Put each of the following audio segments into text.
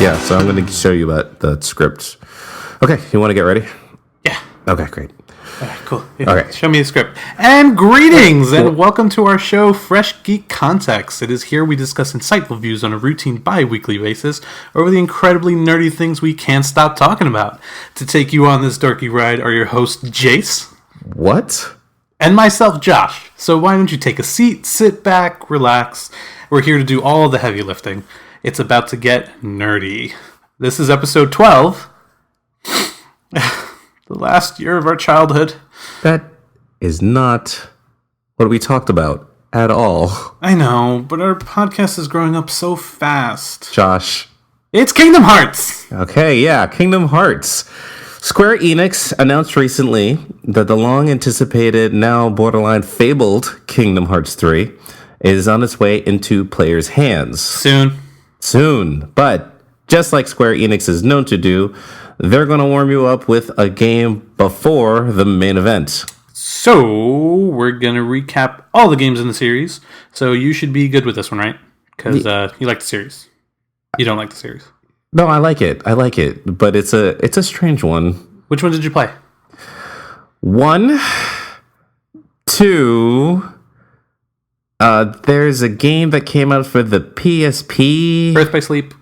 Yeah, so I'm going to show you about the script. Okay, you want to get ready? Yeah. Okay, great. All right, cool. Yeah, Okay. Show me the script. And greetings, and welcome to our show, Fresh Geek Context. It is here we discuss insightful views on a routine bi-weekly basis over the incredibly nerdy things we can't stop talking about. To take you on this dorky ride are your hosts, Jace. What? And myself, Josh. So why don't you take a seat, sit back, relax. We're here to do all the heavy lifting. It's about to get nerdy. This is episode 12. The last year of our childhood. That is not what we talked about at all. I know, but our podcast is growing up so fast. Josh. It's Kingdom Hearts! Okay, yeah, Kingdom Hearts. Square Enix announced recently that the long-anticipated, now borderline fabled Kingdom Hearts 3 is on its way into players' hands. Soon. But just like Square Enix is known to do, they're going to warm you up with a game before the main event. So, we're going to recap all the games in the series. So, you should be good with this one, right? Because you like the series. You don't like the series. No, I like it. But it's a strange one. Which one did you play? 1, 2... there's a game that came out for the PSP. Birth by Sleep.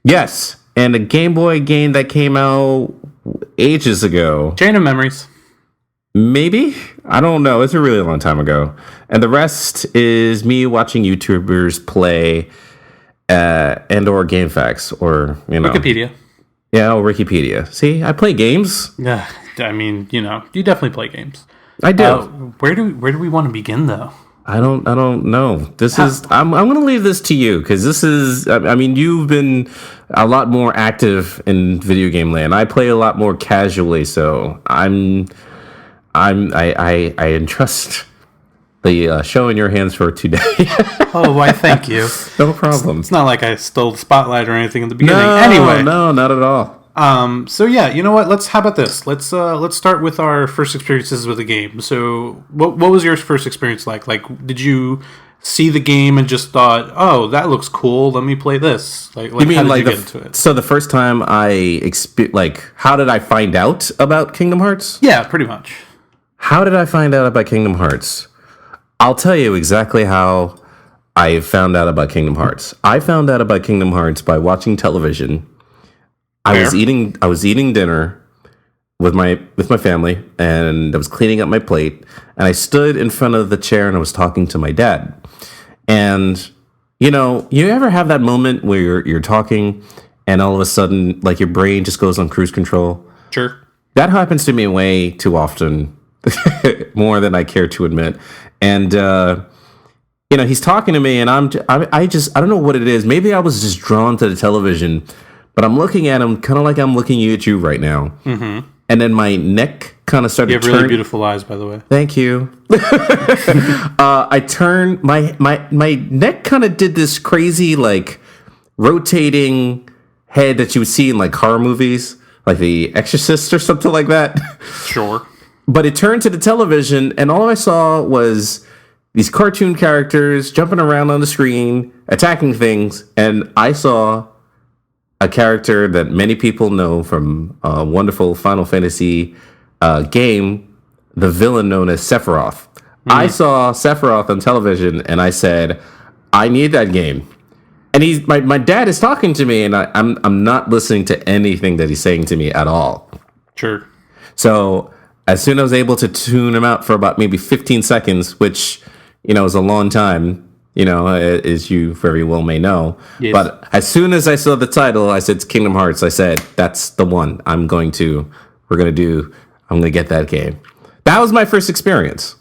Yes, and a Game Boy game that came out ages ago. Chain of Memories. Maybe? I don't know. It's a really long time ago. And the rest is me watching YouTubers play and or GameFAQs or, Wikipedia. Yeah, or Wikipedia. See, I play games. Yeah, I mean, you definitely play games. I do. Where do we want to begin, though? I don't know. I'm going to leave this to you because this is, I mean, you've been a lot more active in video game land. I play a lot more casually, so I entrust the show in your hands for today. Oh, why, thank you. No problem. It's not like I stole the spotlight or anything in the beginning. No, not at all. So yeah, you know what? How about this? Let's start with our first experiences with the game. So what was your first experience like? Like, did you see the game and just thought, oh, that looks cool, let me play this? Like you mean how did like you get into it? So the first time how did I find out about Kingdom Hearts? Yeah, pretty much. How did I find out about Kingdom Hearts? I'll tell you exactly how I found out about Kingdom Hearts. I found out about Kingdom Hearts by watching television. I was eating dinner with my family, and I was cleaning up my plate, and I stood in front of the chair and I was talking to my dad. And you ever have that moment where you're talking and all of a sudden like your brain just goes on cruise control? Sure. That happens to me way too often, more than I care to admit. And he's talking to me, and I don't know what it is. Maybe I was just drawn to the television. But I'm looking at him kind of like I'm looking at you right now. Mm-hmm. And then my neck kind of started to turn. You have really beautiful eyes, by the way. Thank you. I turned, my neck kind of did this crazy, like, rotating head that you would see in, like, horror movies. Like The Exorcist or something like that. Sure. But it turned to the television, and all I saw was these cartoon characters jumping around on the screen, attacking things, and I saw a character that many people know from a wonderful Final Fantasy game, the villain known as Sephiroth. Mm-hmm. I saw Sephiroth on television, and I said, I need that game. And my dad is talking to me, and I'm not listening to anything that he's saying to me at all. Sure. So as soon as I was able to tune him out for about maybe 15 seconds, which, is a long time, as you very well may know. Yes. But as soon as I saw the title, I said, it's Kingdom Hearts. I said, that's the one I'm going to get that game. That was my first experience.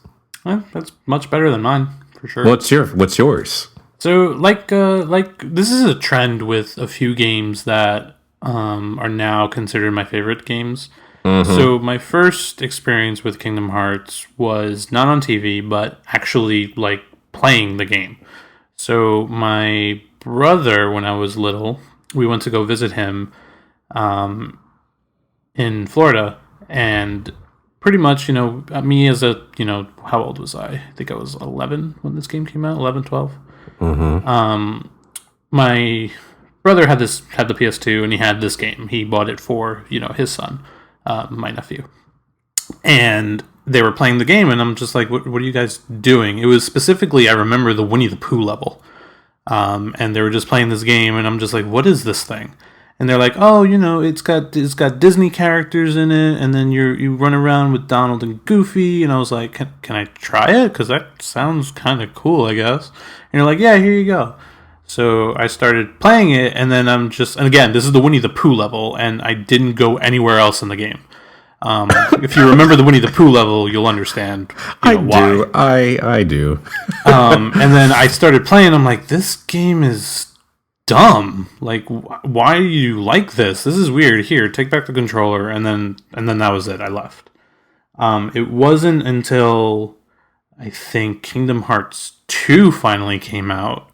Well, that's much better than mine, for sure. What's yours? So, like this is a trend with a few games that are now considered my favorite games. Mm-hmm. So, my first experience with Kingdom Hearts was not on TV, but actually, like, playing the game. So my brother, when I was little, we went to go visit him in Florida, and pretty much, me as how old was I? I think I was 11 when this game came out, 11, 12. Mm-hmm. My brother had the PS2 and he had this game. He bought it for his son, my nephew, and they were playing the game, and I'm just like, what are you guys doing? It was specifically, I remember the Winnie the Pooh level, and they were just playing this game, and I'm just like, what is this thing? And they're like, oh, it's got Disney characters in it, and then you run around with Donald and Goofy, and I was like, can I try it? Because that sounds kind of cool, I guess. And you're like, yeah, here you go. So I started playing it, and then and again, this is the Winnie the Pooh level, and I didn't go anywhere else in the game. If you remember the Winnie the Pooh level, you'll understand why. I do. And then I started playing. I'm like, this game is dumb. Like, why do you like this? This is weird. Here, take back the controller. And then that was it. I left. It wasn't until I think Kingdom Hearts 2 finally came out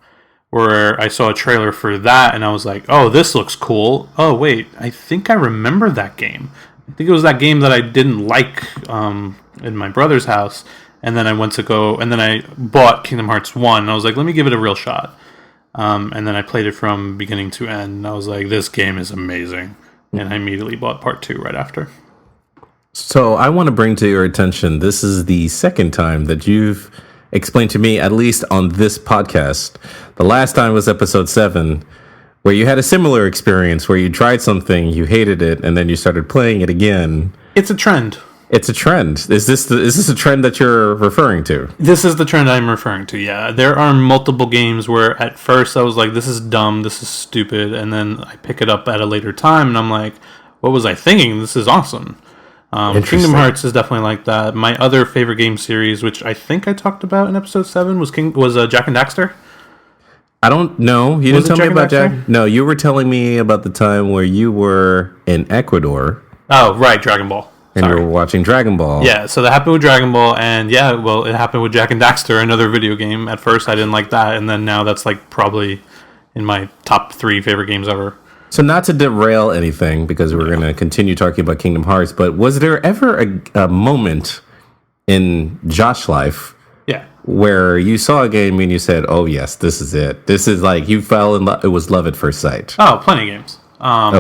where I saw a trailer for that, and I was like, oh, this looks cool. Oh, wait, I think I remember that game. I think it was that game that I didn't like in my brother's house, and then I I bought Kingdom Hearts 1, and I was like, let me give it a real shot. And then I played it from beginning to end, and I was like, this game is amazing. And I immediately bought part 2 right after. So I want to bring to your attention, this is the second time that you've explained to me, at least on this podcast. The last time was episode 7, where you had a similar experience where you tried something, you hated it, and then you started playing it again. It's a trend. It's a trend. Is this a trend that you're referring to? This is the trend I'm referring to, yeah. There are multiple games where at first I was like, this is dumb, this is stupid, and then I pick it up at a later time, and I'm like, what was I thinking? This is awesome. Kingdom Hearts is definitely like that. My other favorite game series, which I think I talked about in episode 7, was Jak and Daxter. I don't know. You didn't tell me about Jak. No, you were telling me about the time where you were in Ecuador. Oh, right, Dragon Ball. And you were watching Dragon Ball. Yeah, so that happened with Dragon Ball, and it happened with Jak and Daxter, another video game. At first, I didn't like that, and then now that's like probably in my top 3 favorite games ever. So not to derail anything, because we're going to continue talking about Kingdom Hearts, but was there ever a moment in Josh's life where you saw a game and you said, oh, yes, this is it. This is like you fell in love. It was love at first sight. Oh, plenty of games.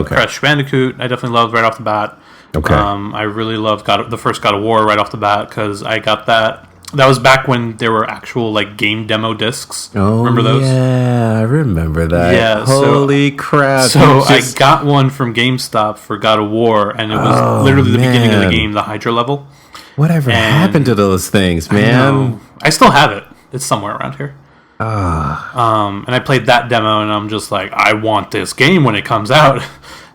Crash Bandicoot, I definitely loved right off the bat. Okay. I really loved the first God of War right off the bat because I got that. That was back when there were actual like game demo discs. Oh, remember those? Yeah, I remember that. Yeah, holy crap! So I got one from GameStop for God of War, and it was literally the beginning of the game, the Hydra level. Whatever happened to those things, man? I still have it. It's somewhere around here. And I played that demo, and I'm just like, I want this game when it comes out.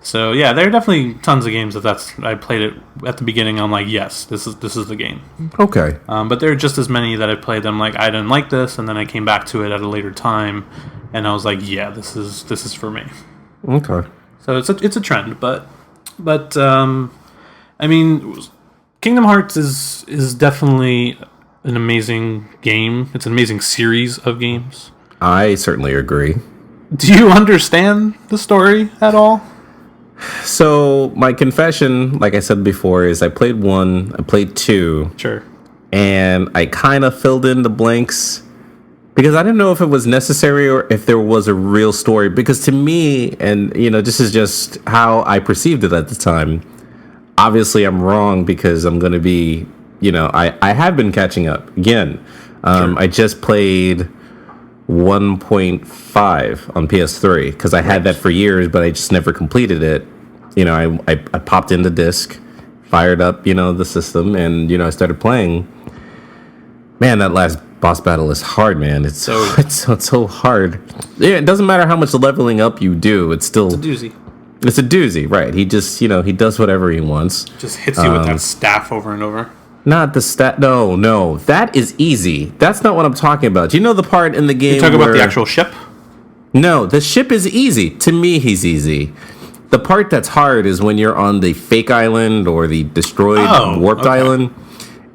So yeah, there are definitely tons of games I played it at the beginning. I'm like, yes, this is the game. Okay. But there are just as many that I played. I'm like, I didn't like this, and then I came back to it at a later time, and I was like, yeah, this is for me. Okay. So it's a trend, but I mean, Kingdom Hearts is definitely an amazing game. It's an amazing series of games. I certainly agree. Do you understand the story at all? So my confession, like I said before, is I played 1, I played 2. Sure. And I kind of filled in the blanks because I didn't know if it was necessary or if there was a real story. Because to me, and this is just how I perceived it at the time. Obviously, I'm wrong because I'm going to be, I have been catching up again. Sure. I just played 1.5 on PS3 because I had that for years, but I just never completed it. I popped in the disc, fired up, the system, and I started playing. Man, that last boss battle is hard, man. It's so hard. Yeah, it doesn't matter how much leveling up you do. It's still a doozy. It's a doozy, right? He just, he does whatever he wants. Just hits you with that staff over and over. Not the stat. No, that is easy. That's not what I'm talking about. Do you know the part in the game? You're talking about the actual ship? No, the ship is easy. To me, he's easy. The part that's hard is when you're on the fake island or the destroyed warped island,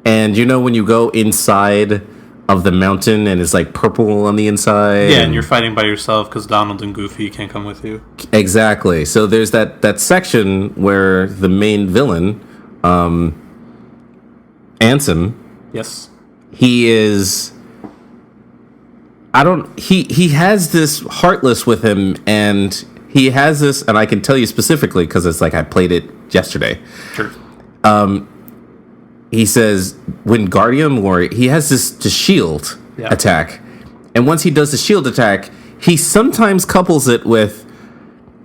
and when you go inside of the mountain and it's like purple on the inside. Yeah, and you're fighting by yourself because Donald and Goofy can't come with you. Exactly. So there's that section where the main villain, Ansem. Yes. He is. He has this heartless with him, and he has this, and I can tell you specifically because it's like I played it yesterday. Sure. He says when Guardian Warrior, he has this shield attack, and once he does the shield attack, he sometimes couples it with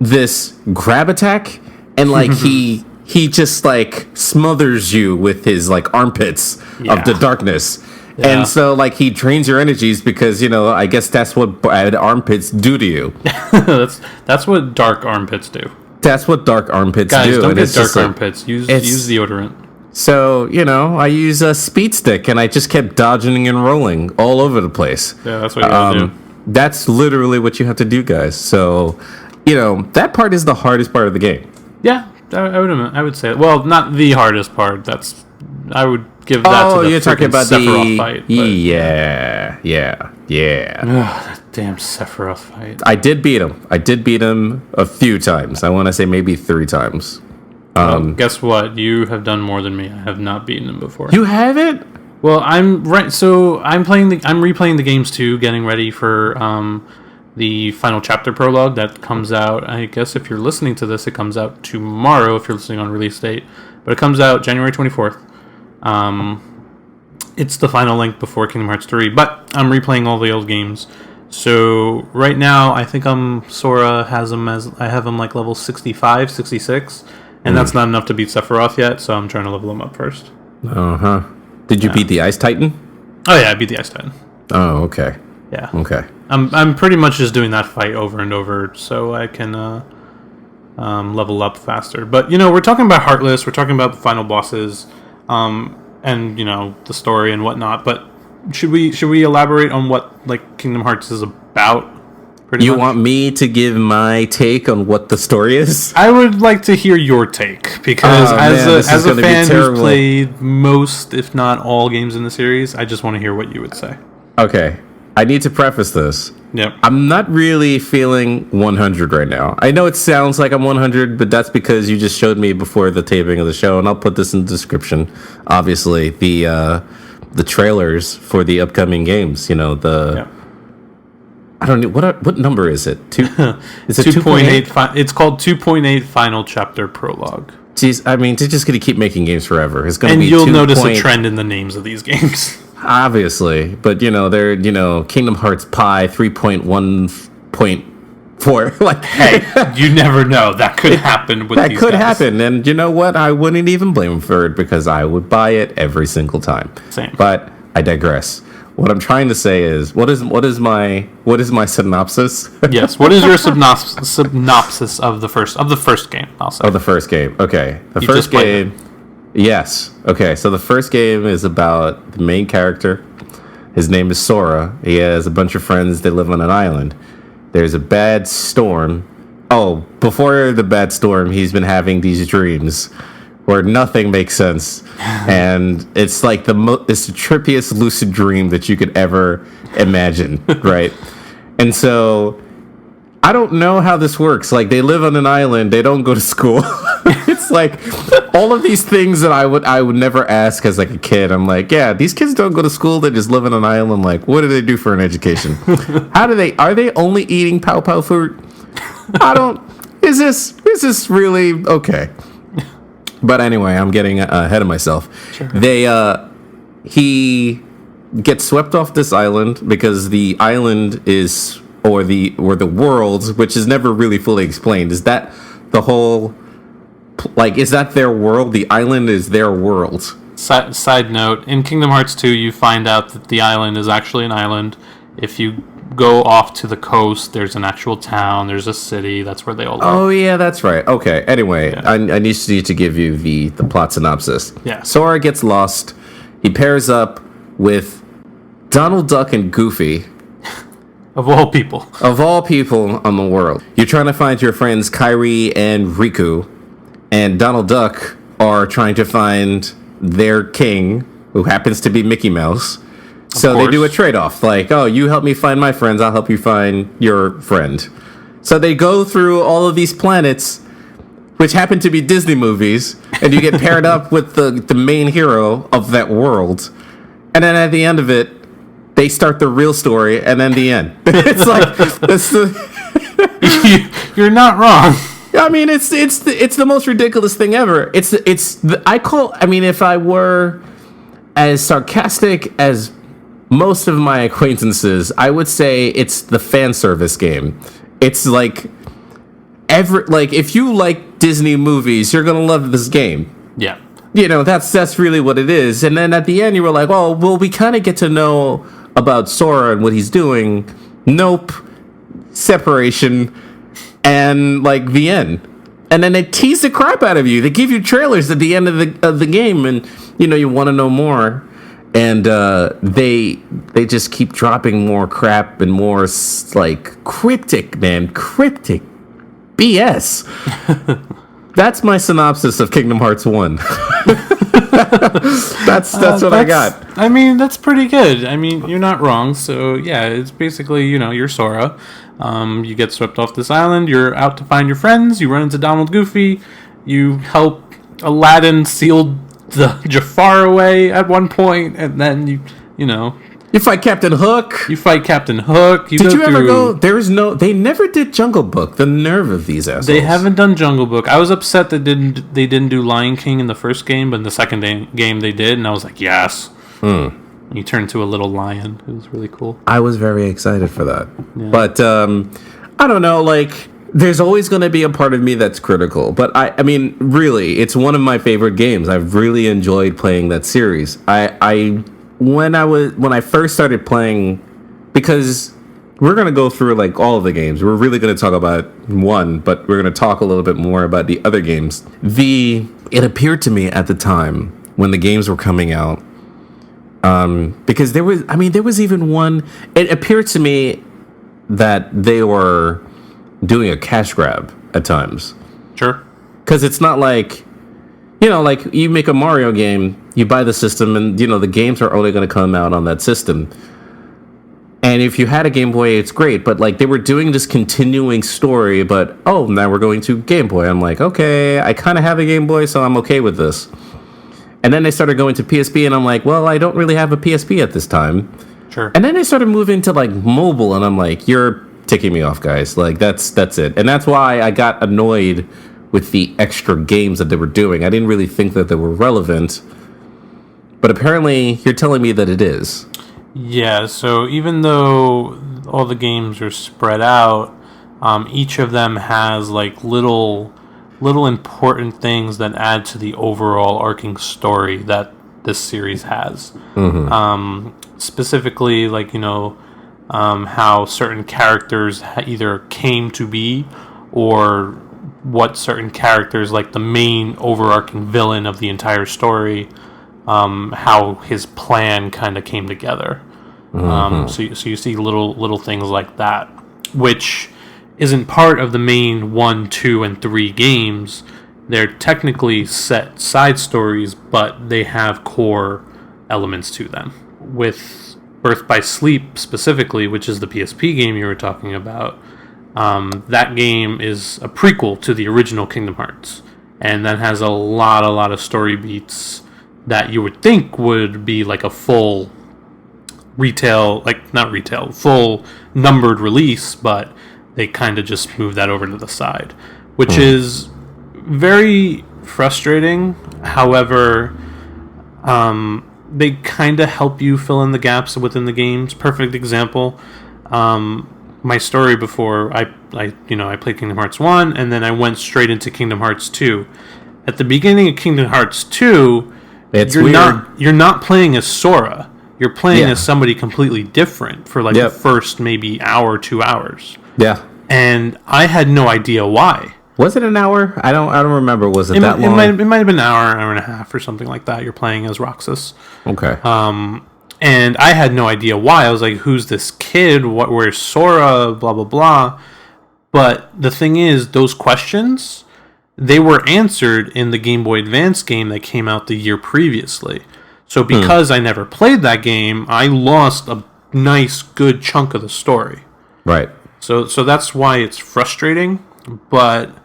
this grab attack, and like he just like smothers you with his like armpits of the darkness. Yeah. And so like he drains your energies because, you know, I guess that's what bad armpits do to you. that's what dark armpits do. That's what dark armpits Guys, do. Don't get dark armpits. Use deodorant. So, you know, I use a speed stick and I just kept dodging and rolling all over the place. Yeah, that's what you gotta do. That's literally what you have to do, guys. So, you know, that part is the hardest part of the game. Yeah, I would say. Well, not the hardest part. I would give that to the you're talking about Sephiroth fight. Yeah. Ugh, that damn Sephiroth fight. I did beat him a few times. I want to say maybe 3 times. Guess what? You have done more than me. I have not beaten him before. You haven't? Well, I'm replaying the games too, getting ready for the final chapter prologue that comes out. I guess if you're listening to this, it comes out tomorrow. If you're listening on release date, but it comes out January 24th. It's the final link before Kingdom Hearts 3, but I'm replaying all the old games. So right now, I think Sora I have him like level 65, 66, and that's not enough to beat Sephiroth yet. So I'm trying to level him up first. Did you beat the Ice Titan? Oh yeah, I beat the Ice Titan. Oh, okay. Yeah. Okay. I'm pretty much just doing that fight over and over so I can level up faster. But you know, we're talking about Heartless. We're talking about the final bosses, and you know the story and whatnot. But should we elaborate on what like Kingdom Hearts is about? You want me to give my take on what the story is? I would like to hear your take because as a fan who's played most, if not all, games in the series, I just want to hear what you would say. Okay, I need to preface this. Yep. I'm not really feeling 100 right now. I know it sounds like I'm 100, but that's because you just showed me before the taping of the show, and I'll put this in the description. Obviously, the trailers for the upcoming games. You know Yep. I don't know what number is it? Is it 2.8? It's called 2.8 Final Chapter Prologue. Jeez, I mean, they're just going to keep making games forever. It's going to be. And you'll notice a trend in the names of these games. Obviously, but they're Kingdom Hearts Pi 3.1.4. Like, hey, you never know. That could happen with these guys. Happen, and you know what? I wouldn't even blame them for it because I would buy it every single time. Same. But I digress. What I'm trying to say is, what is my synopsis? Yes. What is your synopsis of the first game? I'll say. Of the first game. Okay. The first game. Yes. Okay. So the first game is about the main character. His name is Sora. He has a bunch of friends. They live on an island. There's a bad storm. Oh, before the bad storm, he's been having these dreams where nothing makes sense, and it's like it's the trippiest lucid dream that you could ever imagine, right? And so I don't know how this works. Like, they live on an island, they don't go to school. It's like all of these things that I would never ask as like a kid. I'm like, yeah, these kids don't go to school, they just live on an island. Like, what do they do for an education? Are they only eating pow pow fruit? Is this really okay? But anyway, I'm getting ahead of myself. Sure. He gets swept off this island because the island is, or the world, which is never really fully explained. Is that the whole, like, is that their world? The island is their world. Side note, in Kingdom Hearts 2, you find out that the island is actually an island. If you go off to the coast, there's an actual town, there's a city, that's where they all live. Oh yeah, that's right. Okay, anyway, yeah. I need to give you the plot synopsis. Yeah. Sora gets lost. He pairs up with Donald Duck and Goofy. Of all people on the world. You're trying to find your friends Kairi and Riku, and Donald Duck are trying to find their king, who happens to be Mickey Mouse. So they do a trade-off, like, oh, you help me find my friends, I'll help you find your friend. So they go through all of these planets, which happen to be Disney movies, and you get paired up with the main hero of that world. And then at the end of it, they start the real story, and then the end. It's like, You're not wrong. I mean, it's the most ridiculous thing ever. If I were as sarcastic as most of my acquaintances, I would say it's the fan service game. It's like if you like Disney movies, you're gonna love this game. Yeah. That's really what it is. And then at the end, you were like, oh, well, we kind of get to know about Sora and what he's doing. Nope. Separation. And the end. And then they tease the crap out of you. They give you trailers at the end of the game, and you want to know more. And they just keep dropping more crap and more cryptic BS. That's my synopsis of Kingdom Hearts 1. that's what I got. I mean, that's pretty good. I mean, you're not wrong. So, yeah, it's basically, you're Sora. You get swept off this island. You're out to find your friends. You run into Donald Goofy. You help Aladdin seal the Jafar away at one point. And then, you fight Captain Hook. Did you ever go? They never did Jungle Book. The nerve of these assholes. They haven't done Jungle Book. I was upset that they didn't do Lion King in the first game, but in the second game they did, and I was like, yes. You turned into a little lion. It was really cool. I was very excited for that. Yeah. But I don't know, there's always going to be a part of me that's critical. But I mean, really, it's one of my favorite games. I've really enjoyed playing that series. When I first started playing, because we're going to go through all of the games. We're really going to talk about one, but we're going to talk a little bit more about the other games. It appeared to me at the time when the games were coming out, because there was even one, it appeared to me that they were doing a cash grab at times. Sure. Because it's not you make a Mario game, you buy the system, and the games are only going to come out on that system. And if you had a Game Boy, it's great, but they were doing this continuing story, but now we're going to Game Boy. I'm like, okay, I kind of have a Game Boy, so I'm okay with this. And then they started going to PSP, and I'm like, well, I don't really have a PSP at this time. Sure. And then they started moving to mobile, and I'm like, you're ticking me off, guys. That's it. And that's why I got annoyed with the extra games that they were doing. I didn't really think that they were relevant, but apparently you're telling me that it is. Yeah, so even though all the games are spread out, each of them has little important things that add to the overall arcing story that this series has. Mm-hmm. Specifically, how certain characters either came to be, or what certain characters, the main overarching villain of the entire story, how his plan kind of came together. Mm-hmm. So you see little things like that, which isn't part of the main 1, 2, and 3 games. They're technically set side stories, but they have core elements to them. With Birth by Sleep specifically, which is the PSP game you were talking about, that game is a prequel to the original Kingdom Hearts, and that has a lot of story beats that you would think would be a full full numbered release, but they kind of just move that over to the side, which is very frustrating. However, they kind of help you fill in the gaps within the games. Perfect example. My story before I played Kingdom Hearts 1, and then I went straight into Kingdom Hearts 2. At the beginning of Kingdom Hearts 2, you're not playing as Sora. You're playing as somebody completely different for the first maybe hour, 2 hours. Yeah. And I had no idea why. Was it an hour? I don't remember. Was it that long? It might have been an hour and a half or something like that. You're playing as Roxas. Okay. And I had no idea why. I was like, who's this kid? Where's Sora? Blah, blah, blah. But the thing is, those questions, they were answered in the Game Boy Advance game that came out the year previously. So because I never played that game, I lost a nice, good chunk of the story. Right. So that's why it's frustrating. But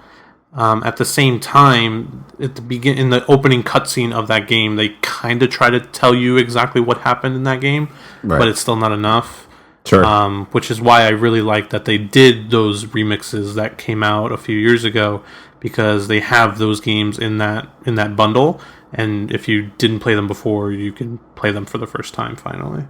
at the same time, in the opening cutscene of that game, they kind of try to tell you exactly what happened in that game, but it's still not enough. Sure. Which is why I really like that they did those remixes that came out a few years ago, because they have those games in that bundle, and if you didn't play them before, you can play them for the first time finally.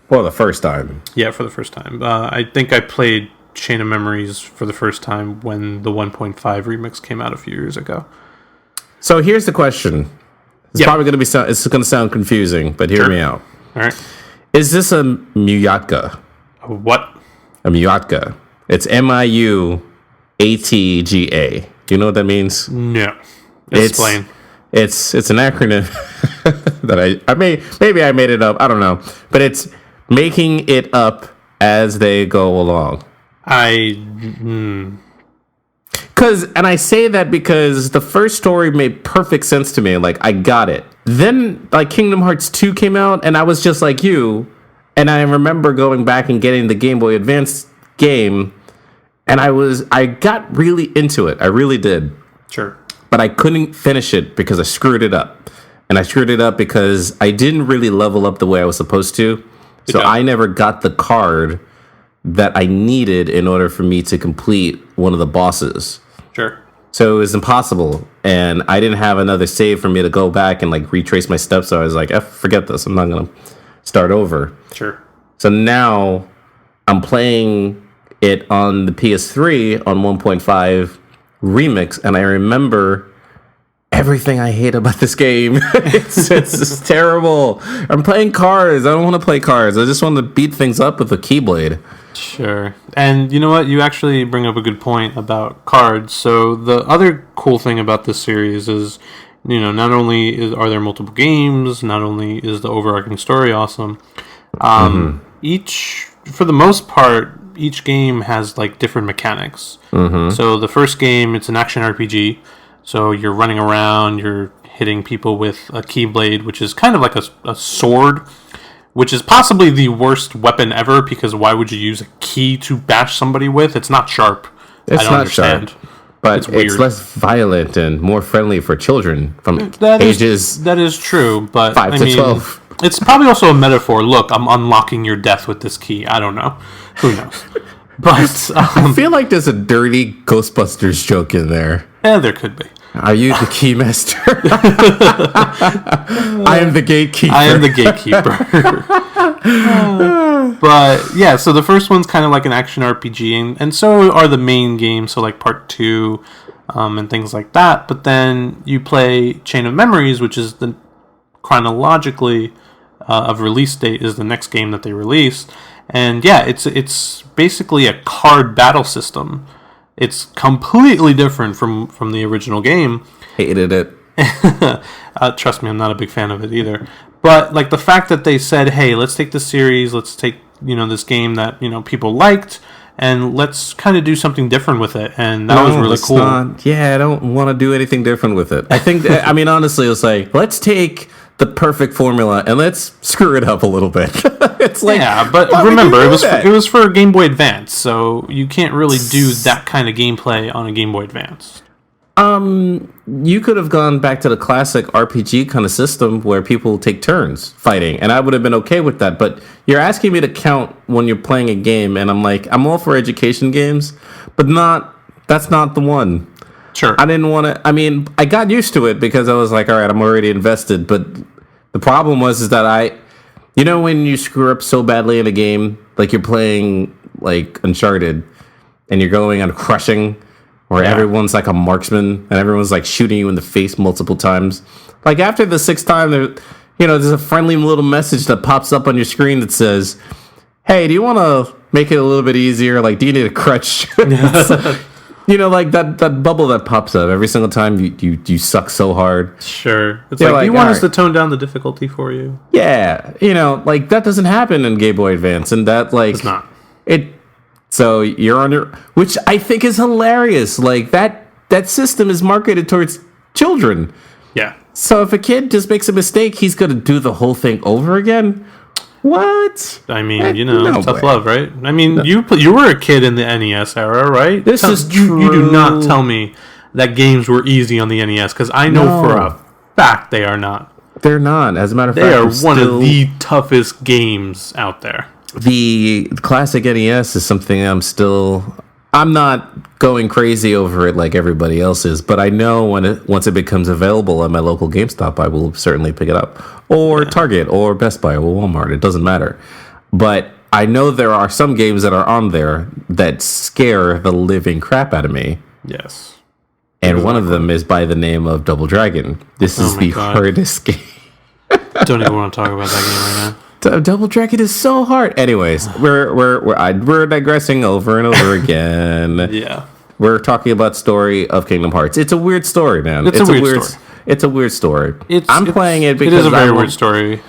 For the first time. Yeah, for the first time. I think I played Chain of Memories for the first time when the 1.5 remix came out a few years ago. So here's the question. It's probably going to it's going to sound confusing, but hear me out. All right. Is this a Miyatga? What? A Miyatga. It's Miuatga. Do you know what that means? No. Explain. It's an acronym that maybe I made it up. I don't know. But it's making it up as they go along. And I say that because the first story made perfect sense to me. Like, I got it. Then, like, Kingdom Hearts 2 came out, and I was just like you. And I remember going back and getting the Game Boy Advance game, and I got really into it. I really did. Sure. But I couldn't finish it because I screwed it up. And I screwed it up because I didn't really level up the way I was supposed to. So I never got the card that I needed in order for me to complete one of the bosses. Sure. So it was impossible. And I didn't have another save for me to go back and like retrace my steps. So I was like, forget this. I'm not going to start over. Sure. So now I'm playing it on the PS3 on 1.5 remix. And I remember everything I hate about this game. it's terrible. I'm playing cars. I don't want to play cars. I just want to beat things up with a Keyblade. Sure. And you know what? You actually bring up a good point about cards. So the other cool thing about this series is, not only are there multiple games, not only is the overarching story awesome, for the most part, each game has like different mechanics. So the first game, it's an action RPG. So you're running around, you're hitting people with a Keyblade, which is kind of like a sword, which is possibly the worst weapon ever, because why would you use a key to bash somebody with? It's not sharp. I don't understand. Sharp, but it's less violent and more friendly for children from ages. That is true, but 5 to 12. It's probably also a metaphor. Look, I'm unlocking your death with this key. I don't know. Who knows? But I feel like there's a dirty Ghostbusters joke in there. Yeah, there could be. Are you the keymaster? I am the gatekeeper. I am the gatekeeper. But yeah, so the first one's kind of like an action RPG, and so are the main games, so like part 2 and things like that. But then you play Chain of Memories, which is the chronologically of release date is the next game that they released. And yeah, it's basically a card battle system. It's completely different from the original game. Hated it. Trust me, I'm not a big fan of it either. But like the fact that they said, "Hey, let's take this series, let's take this game that people liked, and let's kind of do something different with it," and that was really cool. I don't want to do anything different with it. I think, honestly, it was like, let's take the perfect formula and let's screw it up a little bit. It's like, yeah, but remember, it was for Game Boy Advance, so you can't really do that kind of gameplay on a Game Boy Advance. You could have gone back to the classic RPG kind of system where people take turns fighting, and I would have been okay with that. But you're asking me to count when you're playing a game, and I'm like, I'm all for education games, but that's not the one. Sure. I didn't want to. I got used to it because I was like, all right, I'm already invested. But the problem is that when you screw up so badly in a game, like you're playing like Uncharted, and you're going on crushing, where everyone's like a marksman and everyone's like shooting you in the face multiple times. Like after the 6th time, there's a friendly little message that pops up on your screen that says, "Hey, do you want to make it a little bit easier? Like, do you need a crutch?" Like that bubble that pops up every single time you suck so hard. Sure. It's like you want us to tone down the difficulty for you. Yeah. Like that doesn't happen in Game Boy Advance, and that like it's not. So you're on your, which I think is hilarious. Like that system is marketed towards children. Yeah. So if a kid just makes a mistake, he's going to do the whole thing over again. What? Tough love, right? You were a kid in the NES era, right? This is true. You do not tell me that games were easy on the NES, because I know for a fact they are not. They're not. As a matter of fact, they are one of the toughest games out there. the classic NES is something I'm not going crazy over it like everybody else is, but I know once it becomes available at my local GameStop, I will certainly pick it up, or Target, or Best Buy, or Walmart. It doesn't matter. But I know there are some games that are on there that scare the living crap out of me. Yes. And one of them is by the name of Double Dragon. This is the hardest game. Don't even want to talk about that game right now. Double Dragon is so hard. Anyways, we're digressing over and over again. Yeah. We're talking about story of Kingdom Hearts. It's a weird story, man. It's a weird story. It's a weird story. I'm playing it because it is a very weird story.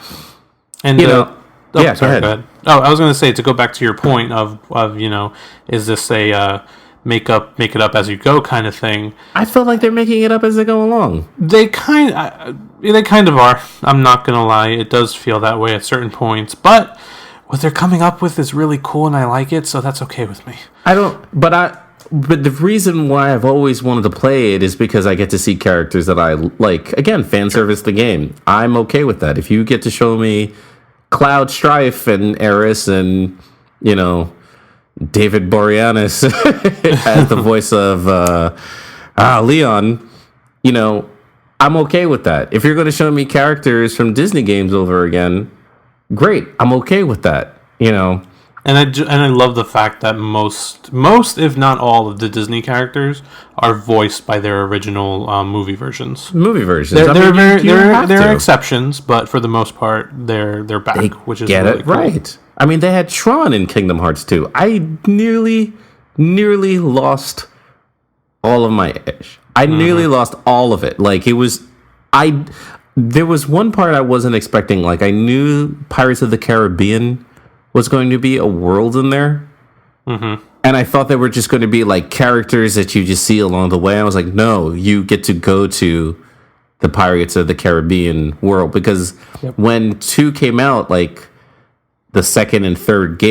And go ahead. Oh, I was going to say, to go back to your point of is this a make it up as you go kind of thing? I feel like they're making it up as they go along. They kind of are. I'm not going to lie. It does feel that way at certain points, but what they're coming up with is really cool, and I like it, so that's okay with me. But the reason why I've always wanted to play it is because I get to see characters that I like. Again, fan service the game. I'm okay with that. If you get to show me Cloud Strife and Eris and, David Boreanaz as the voice of Leon, I'm okay with that. If you're going to show me characters from Disney games over again, great. I'm okay with that, And I love the fact that most, if not all, of the Disney characters are voiced by their original movie versions. There are exceptions, but for the most part, they're back, which is really cool. Right. I mean, they had Tron in Kingdom Hearts 2. I nearly lost all of my ish. I nearly lost all of it. Like, there was one part I wasn't expecting. Like, I knew Pirates of the Caribbean was going to be a world in there. Mm-hmm. And I thought they were just going to be like characters that you just see along the way. I was like, no, you get to go to the Pirates of the Caribbean world, because when 2 came out, like the second and third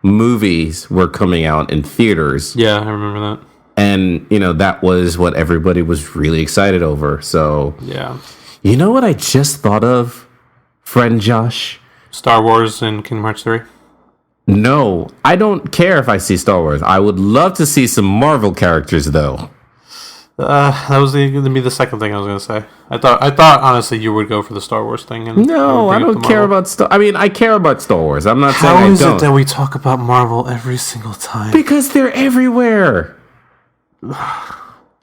movies were coming out in theaters. Yeah, I remember that. And, that was what everybody was really excited over. So, yeah. You know what I just thought of? Friend Josh? Star Wars and Kingdom Hearts 3? No, I don't care if I see Star Wars. I would love to see some Marvel characters, though. That was going to be the second thing I was going to say. I thought honestly you would go for the Star Wars thing. No, I don't care about Star. I mean, I care about Star Wars. I'm not saying I don't. How is it that we talk about Marvel every single time? Because they're everywhere.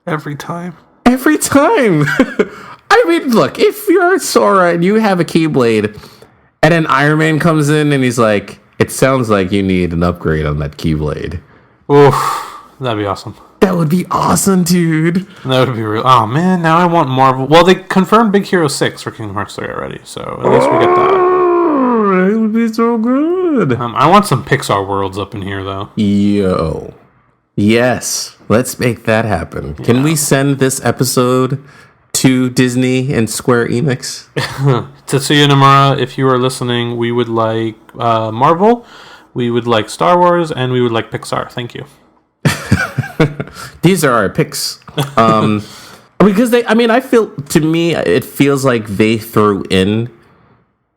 Every time. Every time. I mean, look, if you're Sora and you have a Keyblade, and then Iron Man comes in and he's like, it sounds like you need an upgrade on that Keyblade. Oof, that'd be awesome. That would be awesome, dude. That would be real. Oh, man, now I want Marvel. Well, they confirmed Big Hero 6 for Kingdom Hearts 3 already, so at least we get that. It would be so good. I want some Pixar worlds up in here, though. Yo. Yes, let's make that happen. Can we send this episode to Disney and Square Enix? Tetsuya Nomura, if you are listening, we would like Marvel, we would like Star Wars, and we would like Pixar. Thank you. These are our picks. Because to me, it feels like they threw in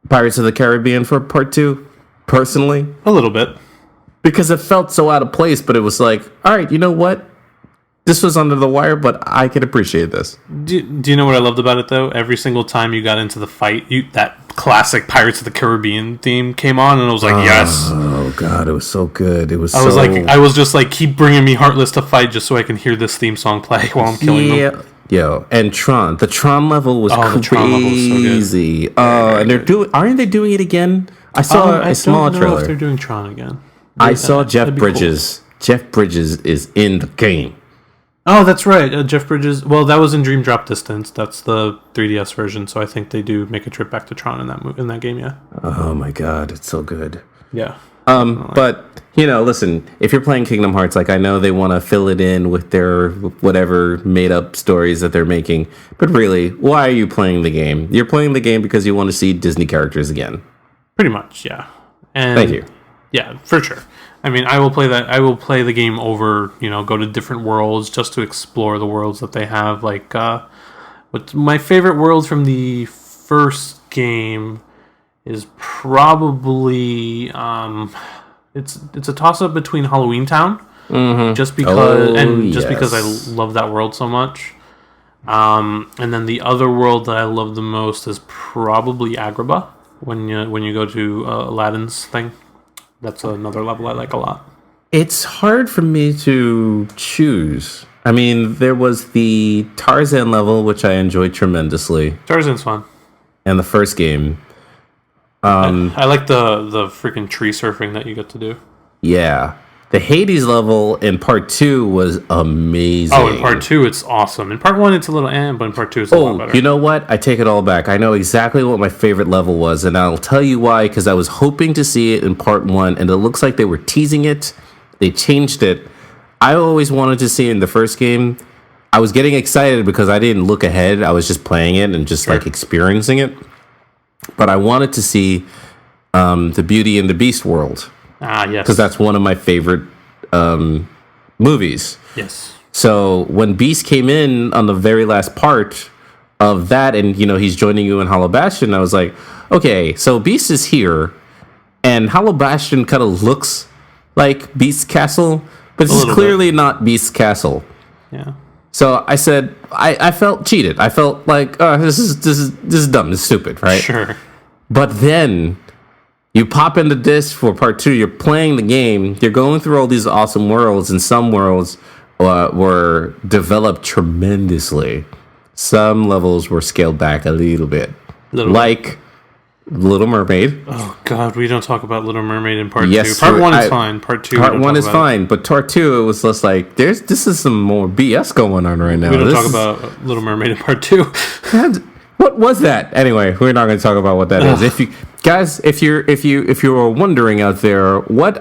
Pirates of the Caribbean for part 2, personally. A little bit. Because it felt so out of place, but it was like, all right, you know what? This was under the wire, but I could appreciate this. Do you know what I loved about it, though? Every single time you got into the fight, that classic Pirates of the Caribbean theme came on, and I was like, yes. Oh, God, it was so good. I was just like, keep bringing me Heartless to fight just so I can hear this theme song play while I'm killing them. Yo, and Tron. The Tron level was crazy. The Tron level was so good. And aren't they doing it again? I saw a small trailer. I don't know if they're doing Tron again. I saw Jeff Bridges. Cool. Jeff Bridges is in the game. Oh, that's right. Jeff Bridges. Well, that was in Dream Drop Distance. That's the 3DS version. So I think they do make a trip back to Tron in that game. Yeah. Oh my God, it's so good. Yeah. But listen, if you're playing Kingdom Hearts, like, I know they want to fill it in with their whatever made up stories that they're making, but really, why are you playing the game? You're playing the game because you want to see Disney characters again. Pretty much, yeah. And thank you. Yeah, for sure. I mean, I will play that. I will play the game over, go to different worlds just to explore the worlds that they have. Like, what's my favorite world from the first game is probably it's a toss up between Halloween Town, just because because I love that world so much. And then the other world that I love the most is probably Agrabah when you go to Aladdin's thing. That's another level I like a lot. It's hard for me to choose. I mean, there was the Tarzan level, which I enjoyed tremendously. Tarzan's fun. And the first game. I like the freaking tree surfing that you get to do. Yeah. The Hades level in part 2 was amazing. Oh, in part 2, it's awesome. In part 1, it's a little but in part 2, it's a lot better. You know what? I take it all back. I know exactly what my favorite level was, and I'll tell you why, because I was hoping to see it in part 1, and it looks like they were teasing it. They changed it. I always wanted to see it in the first game. I was getting excited because I didn't look ahead. I was just playing it and just like experiencing it. But I wanted to see the Beauty and the Beast world. Ah, yes. Because that's one of my favorite movies. Yes. So when Beast came in on the very last part of that, and he's joining you in Hollow Bastion, I was like, okay, so Beast is here, and Hollow Bastion kind of looks like Beast's castle, but this is clearly not Beast's castle. Yeah. So I said, I felt cheated. I felt like, this is dumb. This is stupid, right? Sure. But then you pop in the disc for part 2. You're playing the game. You're going through all these awesome worlds, and some worlds were developed tremendously. Some levels were scaled back a little bit, like Little Mermaid. Oh God, we don't talk about Little Mermaid in part 2. Yes, Part 1 is fine. Part 2, part 1 is fine, but part 2 it was just like this is some more BS going on right now. We don't talk about Little Mermaid in part 2. What was that? Anyway, we're not going to talk about what that is. If you guys, if you are wondering out there, what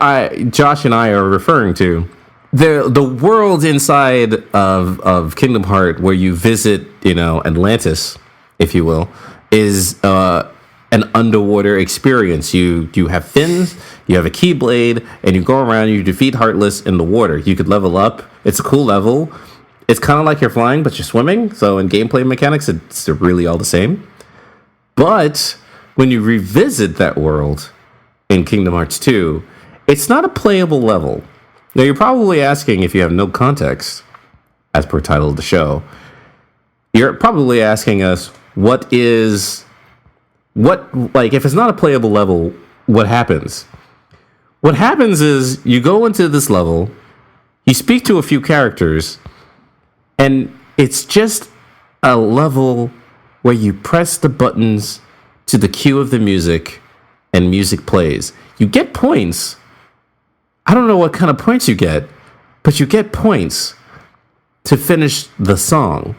Josh and I are referring to, the world inside of Kingdom Hearts where you visit, Atlantis, if you will, is an underwater experience. You have fins, you have a Keyblade, and you go around. You defeat Heartless in the water. You could level up. It's a cool level. It's kind of like you're flying, but you're swimming. So in gameplay mechanics, it's really all the same. But when you revisit that world in Kingdom Hearts 2, it's not a playable level. Now, you're probably asking, if you have no context, as per title of the show, you're probably asking us, if it's not a playable level, what happens? What happens is you go into this level, you speak to a few characters, and it's just a level where you press the buttons to the cue of the music, and music plays. You get points. I don't know what kind of points you get, but you get points to finish the song.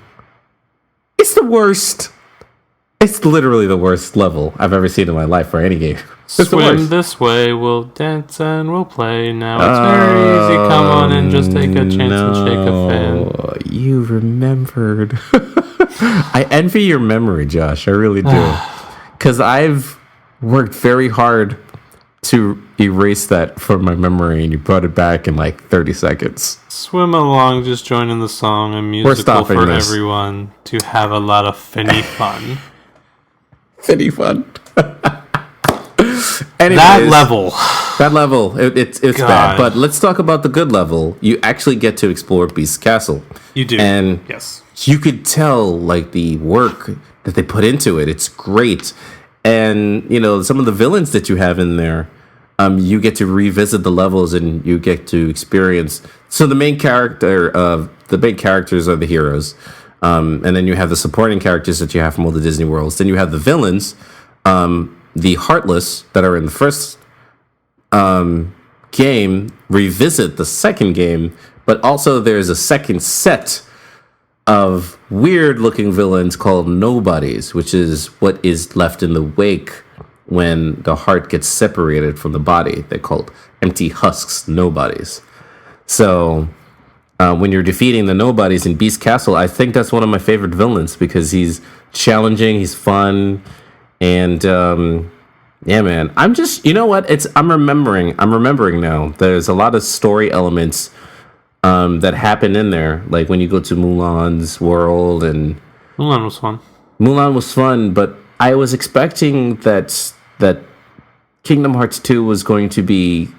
It's the worst. It's literally the worst level I've ever seen in my life for any game. It's Swim this way, we'll dance and we'll play. Now it's very easy. Come on and just take a chance and shake a fin. You remembered. I envy your memory, Josh. I really do. Because I've worked very hard to erase that from my memory, and you brought it back in like 30 seconds. Swim along, just joining the song and musical for everyone to have a lot of finny fun. Finny fun. Anyways, that level, it's bad. But let's talk about the good level. You actually get to explore Beast's Castle. You do, and yes, you could tell like the work that they put into it. It's great, and some of the villains that you have in there. You get to revisit the levels and you get to experience. So the main characters are the heroes, and then you have the supporting characters that you have from all the Disney worlds. Then you have the villains, the Heartless that are in the first game revisit the second game, but also there's a second set of weird-looking villains called Nobodies, which is what is left in the wake when the heart gets separated from the body. They're called empty husks, Nobodies. So when you're defeating the Nobodies in Beast Castle, I think that's one of my favorite villains because he's challenging, he's fun, and yeah, man. I'm just, you know what? I'm remembering now. There's a lot of story elements that happen in there, like when you go to Mulan's world, and Mulan was fun. Mulan was fun, but I was expecting that Kingdom Hearts 2 was going to be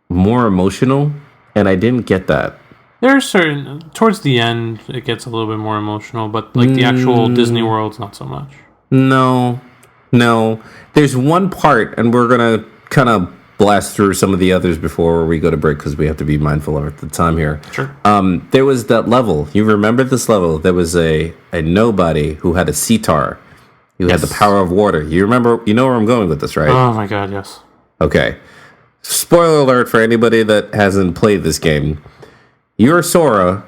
more emotional, and I didn't get that. There are certain towards the end it gets a little bit more emotional, but like the actual Disney world's not so much. No. There's one part, and we're gonna kind of blast through some of the others before we go to break because we have to be mindful of the time here. Sure. There was that level. You remember this level? There was a nobody who had a sitar, who had the power of water. You remember? You know where I'm going with this, right? Oh my god, yes. Okay. Spoiler alert for anybody that hasn't played this game. You're Sora.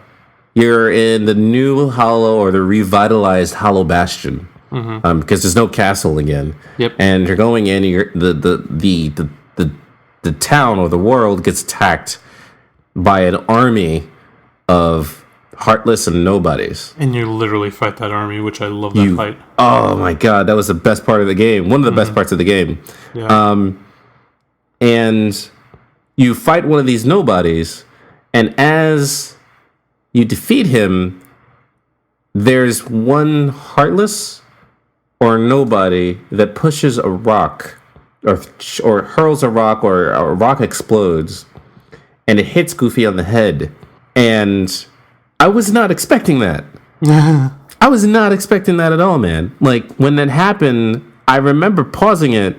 You're in the new Hollow or the revitalized Hollow Bastion. Because there's no castle again. Yep. And you're going in. The town or the world gets attacked by an army of heartless and nobodies. And you literally fight that army, which I love that fight. Oh my god, that was the best part of the game. One of the best parts of the game. Yeah. And you fight one of these nobodies, and as you defeat him, there's one heartless or nobody that pushes a rock or hurls a rock, or a rock explodes and it hits Goofy on the head. And I was not expecting that. I was not expecting that at all, man. Like, when that happened, I remember pausing it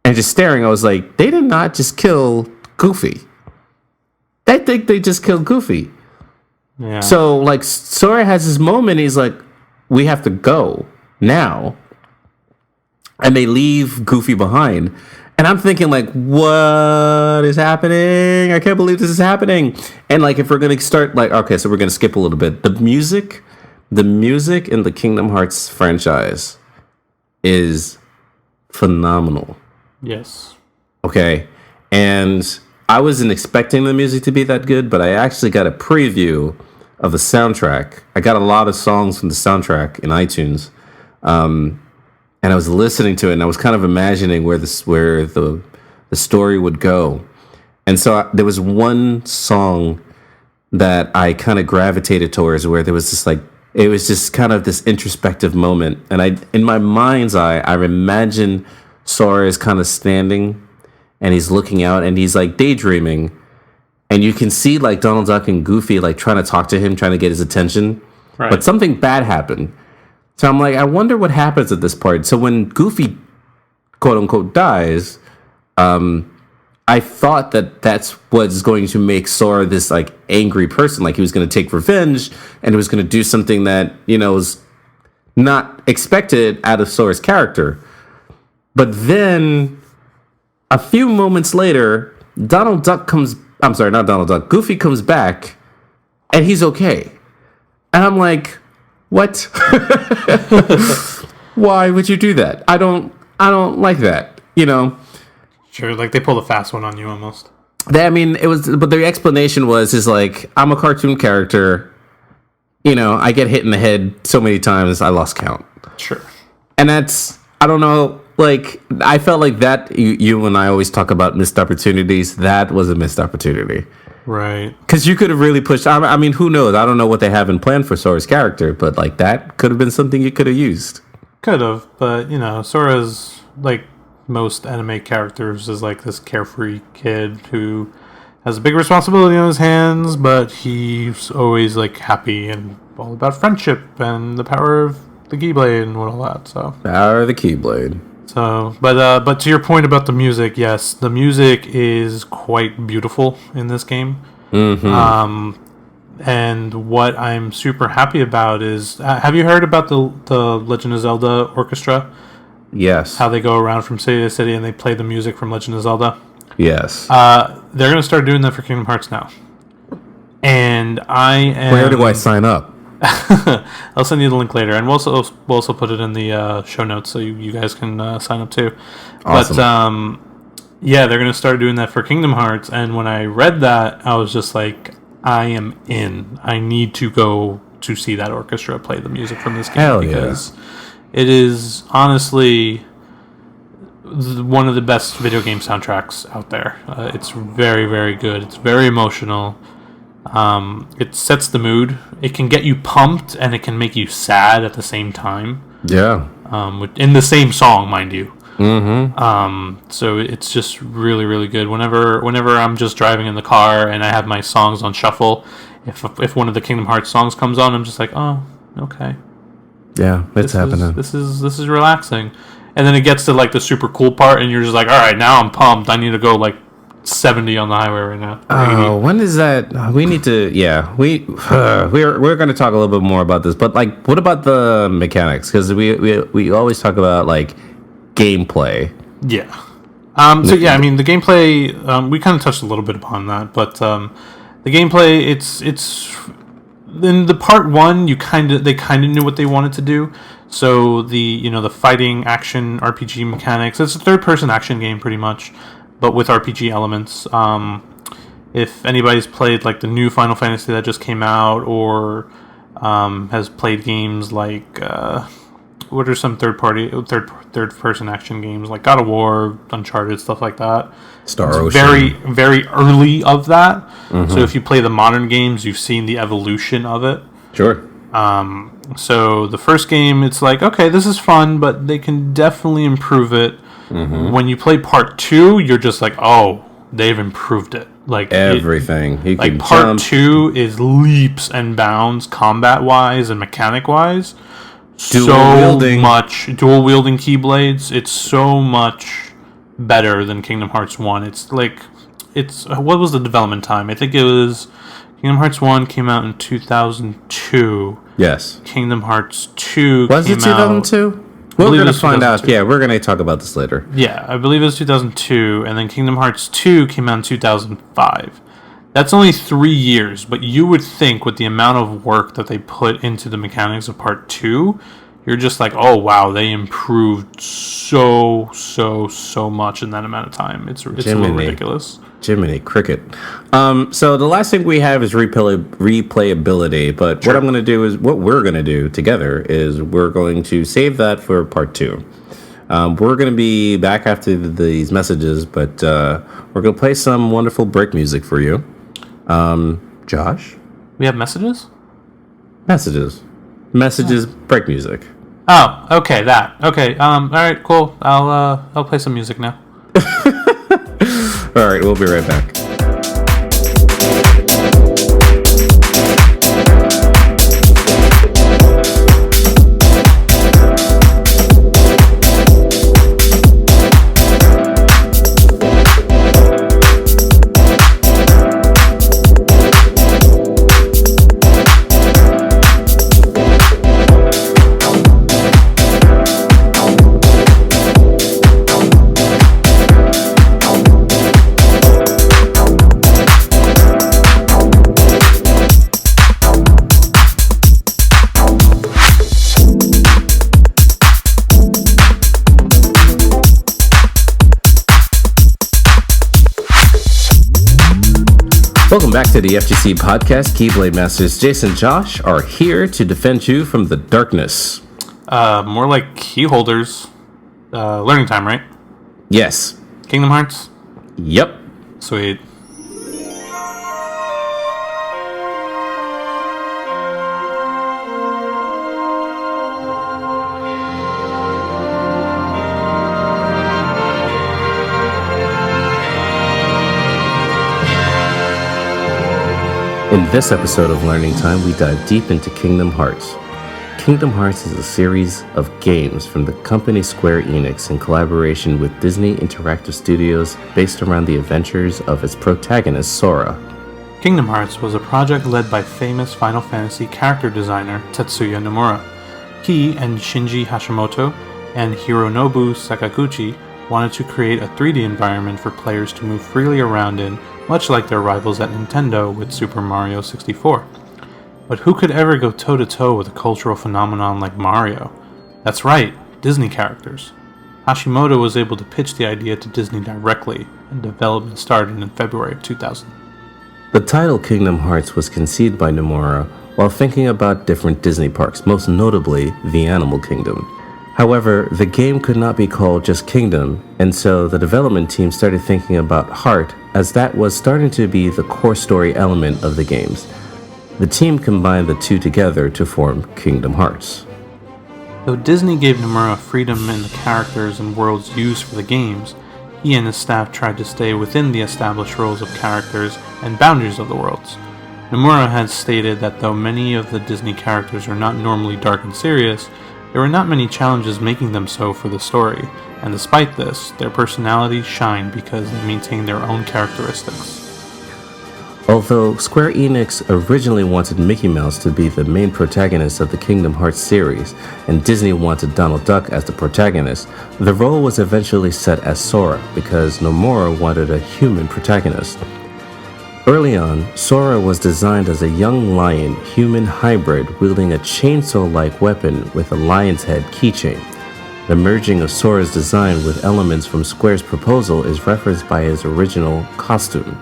and just staring. I was like, they did not just kill Goofy. I think they just killed Goofy. Yeah. So, like, Sora has this moment. He's like, we have to go now. And they leave Goofy behind. And I'm thinking, like, what is happening? I can't believe this is happening. And, like, if we're going to start, like, okay, so we're going to skip a little bit. The music in the Kingdom Hearts franchise is phenomenal. Yes. Okay. And I wasn't expecting the music to be that good, but I actually got a preview of the soundtrack. I got a lot of songs from the soundtrack in iTunes. And I was listening to it, and I was kind of imagining where the story would go. And so there was one song that I kind of gravitated towards, where there was this, like, it was just kind of this introspective moment. And in my mind's eye, I imagine Sora is kind of standing, and he's looking out, and he's like daydreaming. And you can see, like, Donald Duck and Goofy, like, trying to talk to him, trying to get his attention. Right. But something bad happened. So I'm like, I wonder what happens at this part. So when Goofy, quote unquote, dies, I thought that that's what's going to make Sora this, like, angry person. Like, he was going to take revenge, and he was going to do something that, you know, was not expected out of Sora's character. But then a few moments later, Goofy comes back, and he's okay. And I'm like, what? Why would you do that? I don't like that, you know? Sure, like they pulled a fast one on you almost. But the explanation is like, I'm a cartoon character, you know, I get hit in the head so many times I lost count. Sure. And that's, I don't know, like, I felt like that, you and I always talk about missed opportunities. That was a missed opportunity. Right. Because you could have really pushed, I mean, who knows? I don't know what they have in plan for Sora's character, but, like, that could have been something you could have used. Could have, but, you know, Sora's, like most anime characters, is like this carefree kid who has a big responsibility on his hands, but he's always, like, happy and all about friendship and the power of the Keyblade and all that, so. Power of the Keyblade. So, but to your point about the music, yes, the music is quite beautiful in this game. Mm-hmm. And what I'm super happy about is, have you heard about the Legend of Zelda orchestra? Yes. How they go around from city to city and they play the music from Legend of Zelda? Yes. They're going to start doing that for Kingdom Hearts now. And I am... Where do I sign up? I'll send you the link later, and we'll also put it in the show notes so you guys can sign up too. Awesome. But yeah, they're gonna start doing that for Kingdom Hearts, and when I read that, I was just like, I am in. I need to go to see that orchestra play the music from this game. Hell because it is honestly one of the best video game soundtracks out there. It's very, very good. It's very emotional. It sets the mood. It can get you pumped and it can make you sad at the same time. Yeah. In the same song, mind you. So it's just really, really good. Whenever I'm just driving in the car and I have my songs on shuffle, if one of the Kingdom Hearts songs comes on, I'm just like, oh, okay. Yeah, it's happening. This is relaxing. And then it gets to like the super cool part, and you're just like, all right, now I'm pumped. I need to go like 70 on the highway right now. Oh, when is that? We need to. Yeah, we're going to talk a little bit more about this. But like, what about the mechanics? Because we always talk about like gameplay. Yeah. So yeah, I mean the gameplay. We kind of touched a little bit upon that, but the gameplay. It's in the part one. They kind of knew what they wanted to do. So the fighting action RPG mechanics. It's a third-person action game pretty much, but with RPG elements. If anybody's played like the new Final Fantasy that just came out, or has played games like what are some third-person action games like God of War, Uncharted, stuff like that. Star Ocean. Very, very early of that. So if you play the modern games, you've seen the evolution of it. Sure. So the first game, it's like, okay, this is fun, but they can definitely improve it. When you play part two, you're just like, oh, they've improved it. Like everything. Like part two is leaps and bounds, combat wise and mechanic wise. Dual wielding keyblades. It's so much better than Kingdom Hearts 1. It's what was the development time? I think it was Kingdom Hearts 1 came out in 2002. Yes. Kingdom Hearts 2 was it 2002? We're going to find out. Yeah, we're going to talk about this later. Yeah, I believe it was 2002, and then Kingdom Hearts 2 came out in 2005. That's only 3 years, but you would think with the amount of work that they put into the mechanics of Part 2, you're just like, oh, wow, they improved so much in that amount of time. It's a little ridiculous. Jiminy Cricket. So the last thing we have is replayability, but what we're going to do together is we're going to save that for Part 2. We're going to be back after these messages, but we're going to play some wonderful break music for you. Josh? We have messages? Messages, break music. Oh, okay, that. Okay, all right, cool. I'll play some music now. All right, we'll be right back. Welcome back to the FGC podcast. Keyblade Masters Jason and Josh are here to defend you from the darkness. More like key holders. Learning time, right? Yes. Kingdom Hearts? Yep. Sweet. In this episode of Learning Time, we dive deep into Kingdom Hearts. Kingdom Hearts is a series of games from the company Square Enix in collaboration with Disney Interactive Studios based around the adventures of its protagonist, Sora. Kingdom Hearts was a project led by famous Final Fantasy character designer Tetsuya Nomura. He and Shinji Hashimoto and Hironobu Sakaguchi wanted to create a 3D environment for players to move freely around in, much like their rivals at Nintendo with Super Mario 64. But who could ever go toe-to-toe with a cultural phenomenon like Mario? That's right, Disney characters. Hashimoto was able to pitch the idea to Disney directly, and development started in February of 2000. The title Kingdom Hearts was conceived by Nomura while thinking about different Disney parks, most notably the Animal Kingdom. However, the game could not be called just Kingdom, and so the development team started thinking about Heart, as that was starting to be the core story element of the games. The team combined the two together to form Kingdom Hearts. Though Disney gave Nomura freedom in the characters and worlds used for the games, he and his staff tried to stay within the established roles of characters and boundaries of the worlds. Nomura had stated that though many of the Disney characters are not normally dark and serious, there were not many challenges making them so for the story, and despite this, their personalities shine because they maintain their own characteristics. Although Square Enix originally wanted Mickey Mouse to be the main protagonist of the Kingdom Hearts series, and Disney wanted Donald Duck as the protagonist, the role was eventually set as Sora because Nomura wanted a human protagonist. Early on, Sora was designed as a young lion-human hybrid wielding a chainsaw-like weapon with a lion's head keychain. The merging of Sora's design with elements from Square's proposal is referenced by his original costume,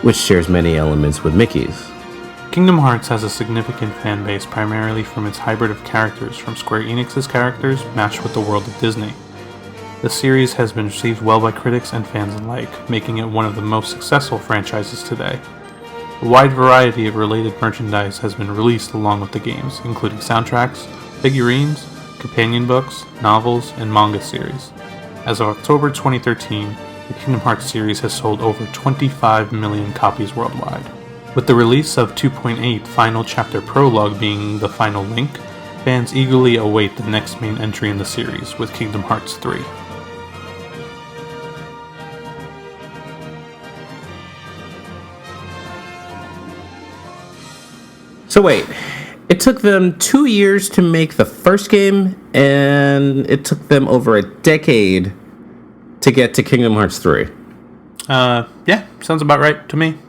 which shares many elements with Mickey's. Kingdom Hearts has a significant fan base primarily from its hybrid of characters from Square Enix's characters matched with the world of Disney. The series has been received well by critics and fans alike, making it one of the most successful franchises today. A wide variety of related merchandise has been released along with the games, including soundtracks, figurines, companion books, novels, and manga series. As of October 2013, the Kingdom Hearts series has sold over 25 million copies worldwide. With the release of 2.8 Final Chapter Prologue being the final link, fans eagerly await the next main entry in the series with Kingdom Hearts 3. So wait, it took them 2 years to make the first game, and it took them over a decade to get to Kingdom Hearts 3. Yeah, sounds about right to me.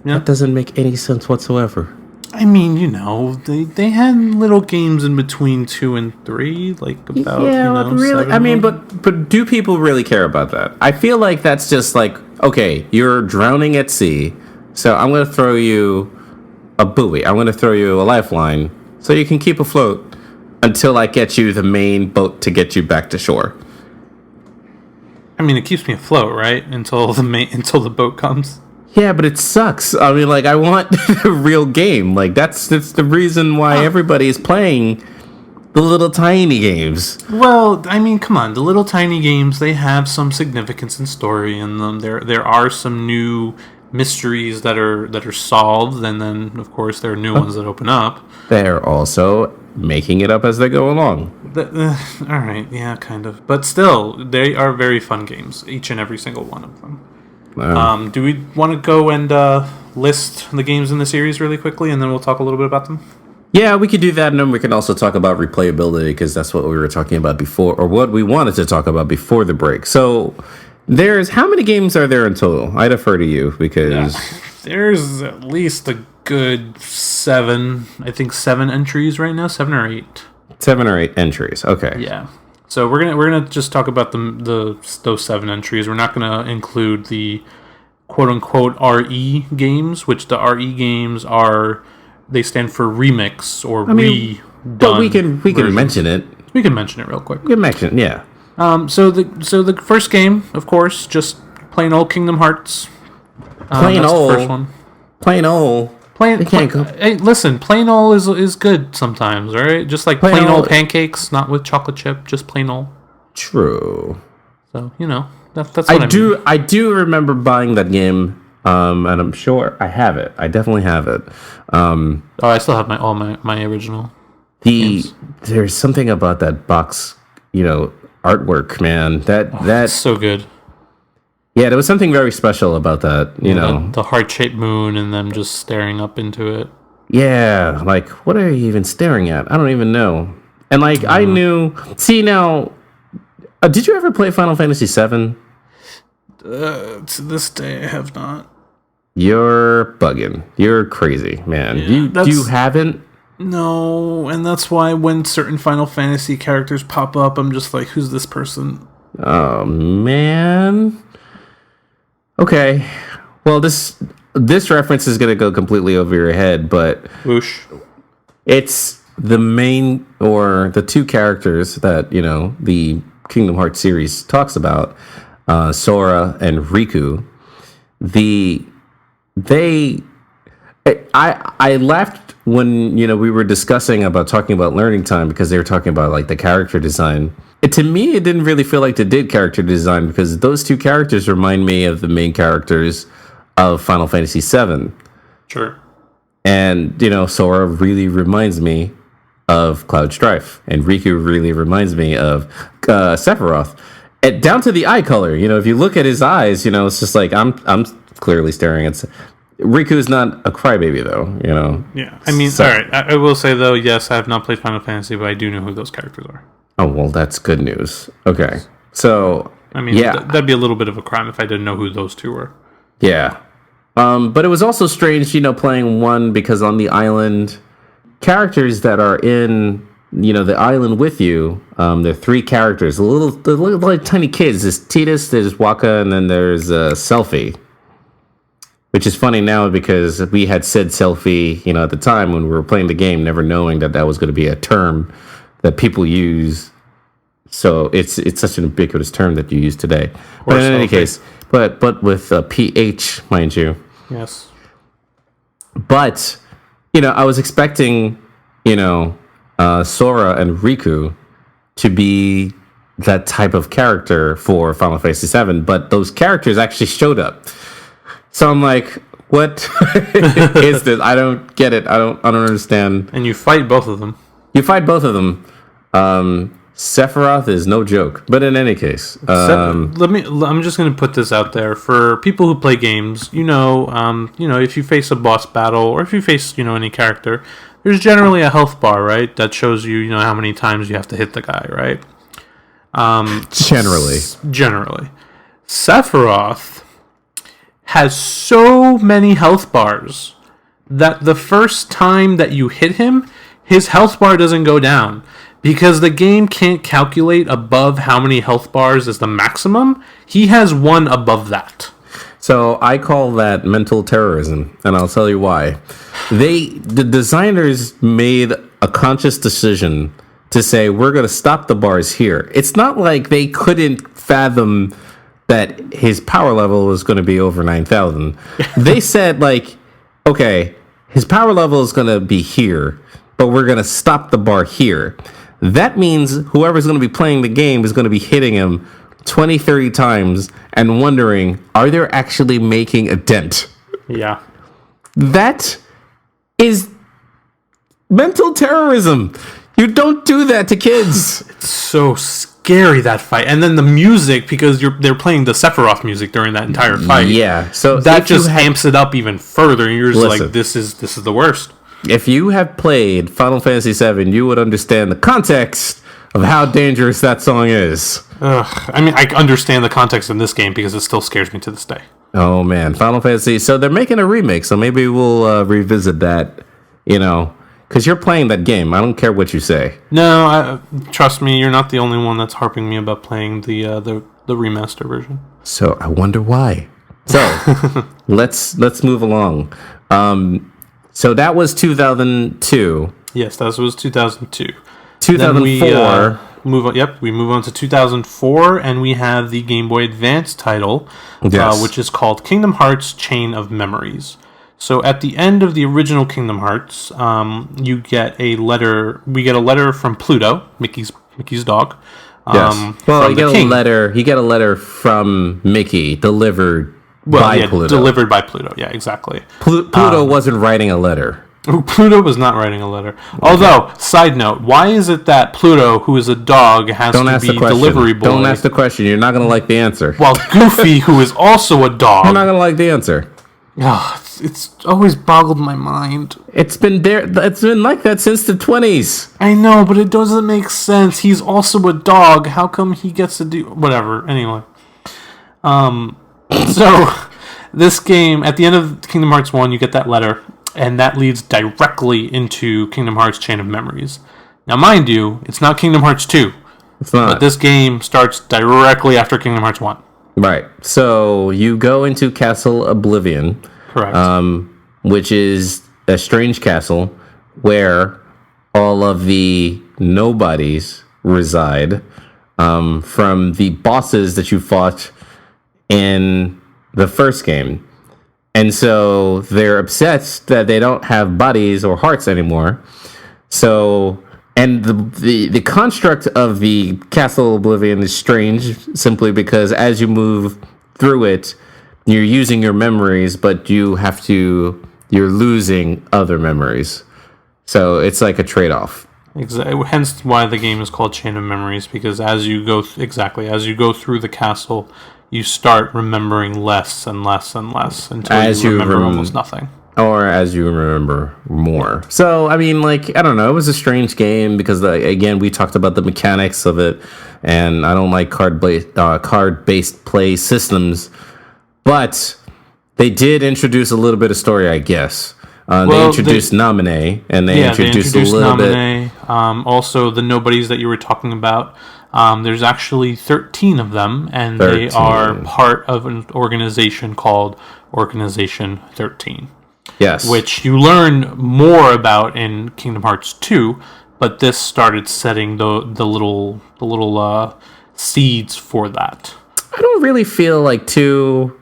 Yeah. That doesn't make any sense whatsoever. I mean, they had little games in between 2 and 3, like about, really. 7 I mean, of them. but do people really care about that? I feel like that's just like, okay, you're drowning at sea, so I'm going to throw you a buoy. I'm going to throw you a lifeline so you can keep afloat until I get you the main boat to get you back to shore. I mean, it keeps me afloat, right? Until the boat comes. Yeah, but it sucks. I mean, like, I want a real game. Like, that's the reason why everybody is playing the little tiny games. Well, I mean, come on. The little tiny games, they have some significance and story in them. There are some new mysteries that are solved, and then, of course, there are new ones that open up. They're also making it up as they go along. All right, yeah, kind of. But still, they are very fun games, each and every single one of them. Do we want to go and list the games in the series really quickly, and then we'll talk a little bit about them? Yeah, we could do that, and then we can also talk about replayability, because that's what we were talking about before, or what we wanted to talk about before the break. So, how many games are there in total? I defer to you, because... Yeah. There's at least a good 7, I think 7 entries right now, 7 or 8. 7 or 8 entries, okay. Yeah. So we're gonna just talk about those 7 entries. We're not gonna include the quote unquote RE games, which the RE games they stand for remix or redone. But we can mention it. We can mention it real quick. We can mention it, yeah. So the first game, of course, just plain old Kingdom Hearts. Plain old. The first one. Plain old. Hey, listen, plain old is good sometimes, all right? Just like plain old pancakes, not with chocolate chip, just plain old. True. So, that's what I mean. I do remember buying that game, and I'm sure I have it. I definitely have it. I still have my original games. There's something about that box, artwork, man. That's so good. Yeah, there was something very special about that, The heart-shaped moon and them just staring up into it. Yeah, like, what are you even staring at? I don't even know. And, like, I knew... See, now... did you ever play Final Fantasy VII? To this day, I have not. You're bugging. You're crazy, man. Yeah, you haven't? No, and that's why when certain Final Fantasy characters pop up, I'm just like, who's this person? Oh, man... Okay, well, this reference is going to go completely over your head, but whoosh. It's the main, or the 2 characters that, the Kingdom Hearts series talks about, Sora and Riku. I laughed when we were discussing about talking about learning time, because they were talking about like the character design. To me, it didn't really feel like they did character design, because those two characters remind me of the main characters of Final Fantasy VII. Sure. And Sora really reminds me of Cloud Strife, and Riku really reminds me of Sephiroth. And down to the eye color, if you look at his eyes, it's just like I'm clearly staring at. Riku is not a crybaby, though. Yeah, I mean, all right. I will say though, yes, I have not played Final Fantasy, but I do know who those characters are. Oh well, that's good news. Okay, so I mean, yeah, that'd be a little bit of a crime if I didn't know who those two were. Yeah, but it was also strange, playing one, because on the island, characters that are in the island with you, there are three characters, they're little like tiny kids. There's Tidus, there's Waka, and then there's Selphie. Which is funny now, because we had said selfie, at the time when we were playing the game, never knowing that was going to be a term that people use. So it's such an ubiquitous term that you use today. But in any case, but with PH, mind you. Yes. But, I was expecting, Sora and Riku to be that type of character for Final Fantasy VII, but those characters actually showed up. So I'm like, what is this? I don't get it. I don't understand. And you fight both of them. Sephiroth is no joke. But in any case, I'm just going to put this out there for people who play games. If you face a boss battle, or if you face any character, there's generally a health bar, right? That shows you how many times you have to hit the guy, right? Generally, Sephiroth has so many health bars that the first time that you hit him, his health bar doesn't go down, because the game can't calculate above how many health bars is the maximum. He has one above that. So I call that mental terrorism, and I'll tell you why. The designers made a conscious decision to say, we're going to stop the bars here. It's not like they couldn't fathom that his power level was going to be over 9,000. They said, like, okay, his power level is going to be here, but we're going to stop the bar here. That means whoever's going to be playing the game is going to be hitting him 20, 30 times and wondering, are they actually making a dent? Yeah. That is mental terrorism. You don't do that to kids. It's so scary, that fight. And then the music, because they're playing the Sephiroth music during that entire fight. Yeah. So that just amps it up even further, and you're just like, this is the worst. If you have played Final Fantasy VII, you would understand the context of how dangerous that song is. I mean, I understand the context in this game, because it still scares me to this day. Oh, man. Final Fantasy. So they're making a remake, so maybe we'll revisit that, because you're playing that game. I don't care what you say. No, trust me, you're not the only one that's harping me about playing the remaster version. So I wonder why. So let's move along. So that was 2002. Yes, that was 2002. 2004. We move on to 2004, and we have the Game Boy Advance title, which is called Kingdom Hearts Chain of Memories. So at the end of the original Kingdom Hearts, you get a letter. We get a letter from Pluto, Mickey's dog. Yes. Well, you get a letter from Mickey delivered by Pluto. Delivered by Pluto. Yeah, exactly. Pluto wasn't writing a letter. Pluto was not writing a letter. Although, side note, why is it that Pluto, who is a dog, has to be delivery boy? Don't ask the question. You're not going to like the answer. While Goofy, who is also a dog, you're not going to like the answer. Oh, it's always boggled my mind. It's been like that since the 20s. I know, but it doesn't make sense. He's also a dog. How come he gets to do whatever? Anyway. So this game, at the end of Kingdom Hearts 1, you get that letter, and that leads directly into Kingdom Hearts Chain of Memories. Now, mind you, it's not Kingdom Hearts 2. It's not. But this game starts directly after Kingdom Hearts 1. Right. So you go into Castle Oblivion. Correct. Which is a strange castle where all of the nobodies reside, from the bosses that you fought in the first game. And so they're upset that they don't have bodies or hearts anymore. So, and the construct of the Castle Oblivion is strange, simply because as you move through it, you're using your memories, but you're losing other memories. So it's like a trade-off. Exactly. Hence why the game is called Chain of Memories, because as you go through the castle, you start remembering less and less and less until you remember almost nothing. Or as you remember more. So, I mean, like, I don't know. It was a strange game because, again, we talked about the mechanics of it, and I don't like card-based play systems. But they did introduce a little bit of story, I guess. They introduced Nominee, and they introduced a little bit. Also, the nobodies that you were talking about. There's actually 13 of them, and 13. They are part of an organization called Organization 13. Yes. Which you learn more about in Kingdom Hearts 2, but this started setting the little seeds for that. I don't really feel like 2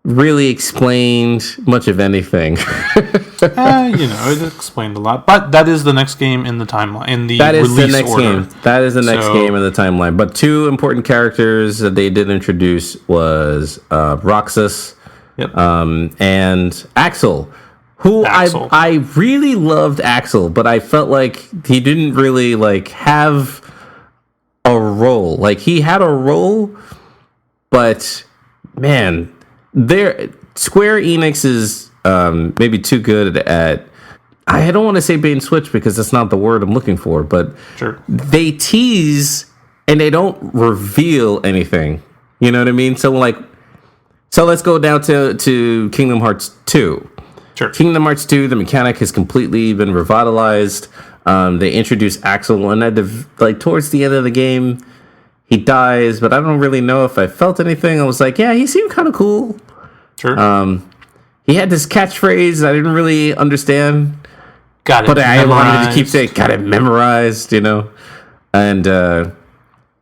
really explained much of anything. It explained a lot, but that is the next game in the timeline, in the release order. That is the next game in the timeline. But 2 important characters that they did introduce was Roxas, and Axel, who I really loved Axel, but I felt like he didn't really like have a role. Like he had a role, but man, Square Enix is maybe too good at, I don't want to say bait and switch because that's not the word I'm looking for, but sure, they tease and they don't reveal anything. You know what I mean? So let's go down to Kingdom Hearts 2. Sure. Kingdom Hearts 2, the mechanic has completely been revitalized. They introduced Axel, and towards the end of the game, he dies, but I don't really know if I felt anything. I was like, yeah, he seemed kind of cool. Sure. He had this catchphrase I didn't really understand. Got it. But I wanted to keep saying, got it memorized, And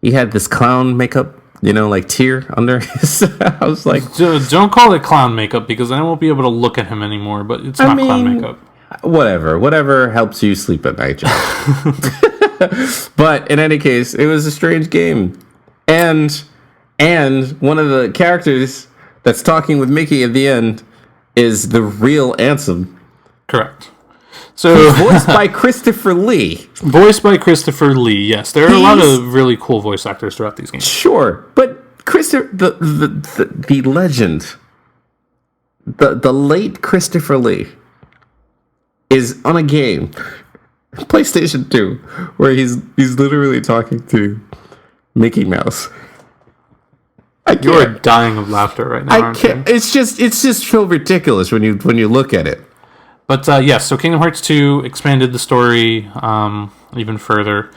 he had this clown makeup, like tear under his. I was like, don't call it clown makeup because then I won't be able to look at him anymore. But it's not clown makeup. Whatever helps you sleep at night, John. But in any case, it was a strange game, and one of the characters that's talking with Mickey at the end is the real Ansem. Correct. So voiced by Christopher Lee. Voiced by Christopher Lee. Yes, there are a lot of really cool voice actors throughout these games. Sure, but the legend, the late Christopher Lee, is on a game, PlayStation 2, where he's literally talking to Mickey Mouse. You're dying of laughter right now. I can't. You? It's just so ridiculous when you look at it. But yes, so Kingdom Hearts 2 expanded the story even further.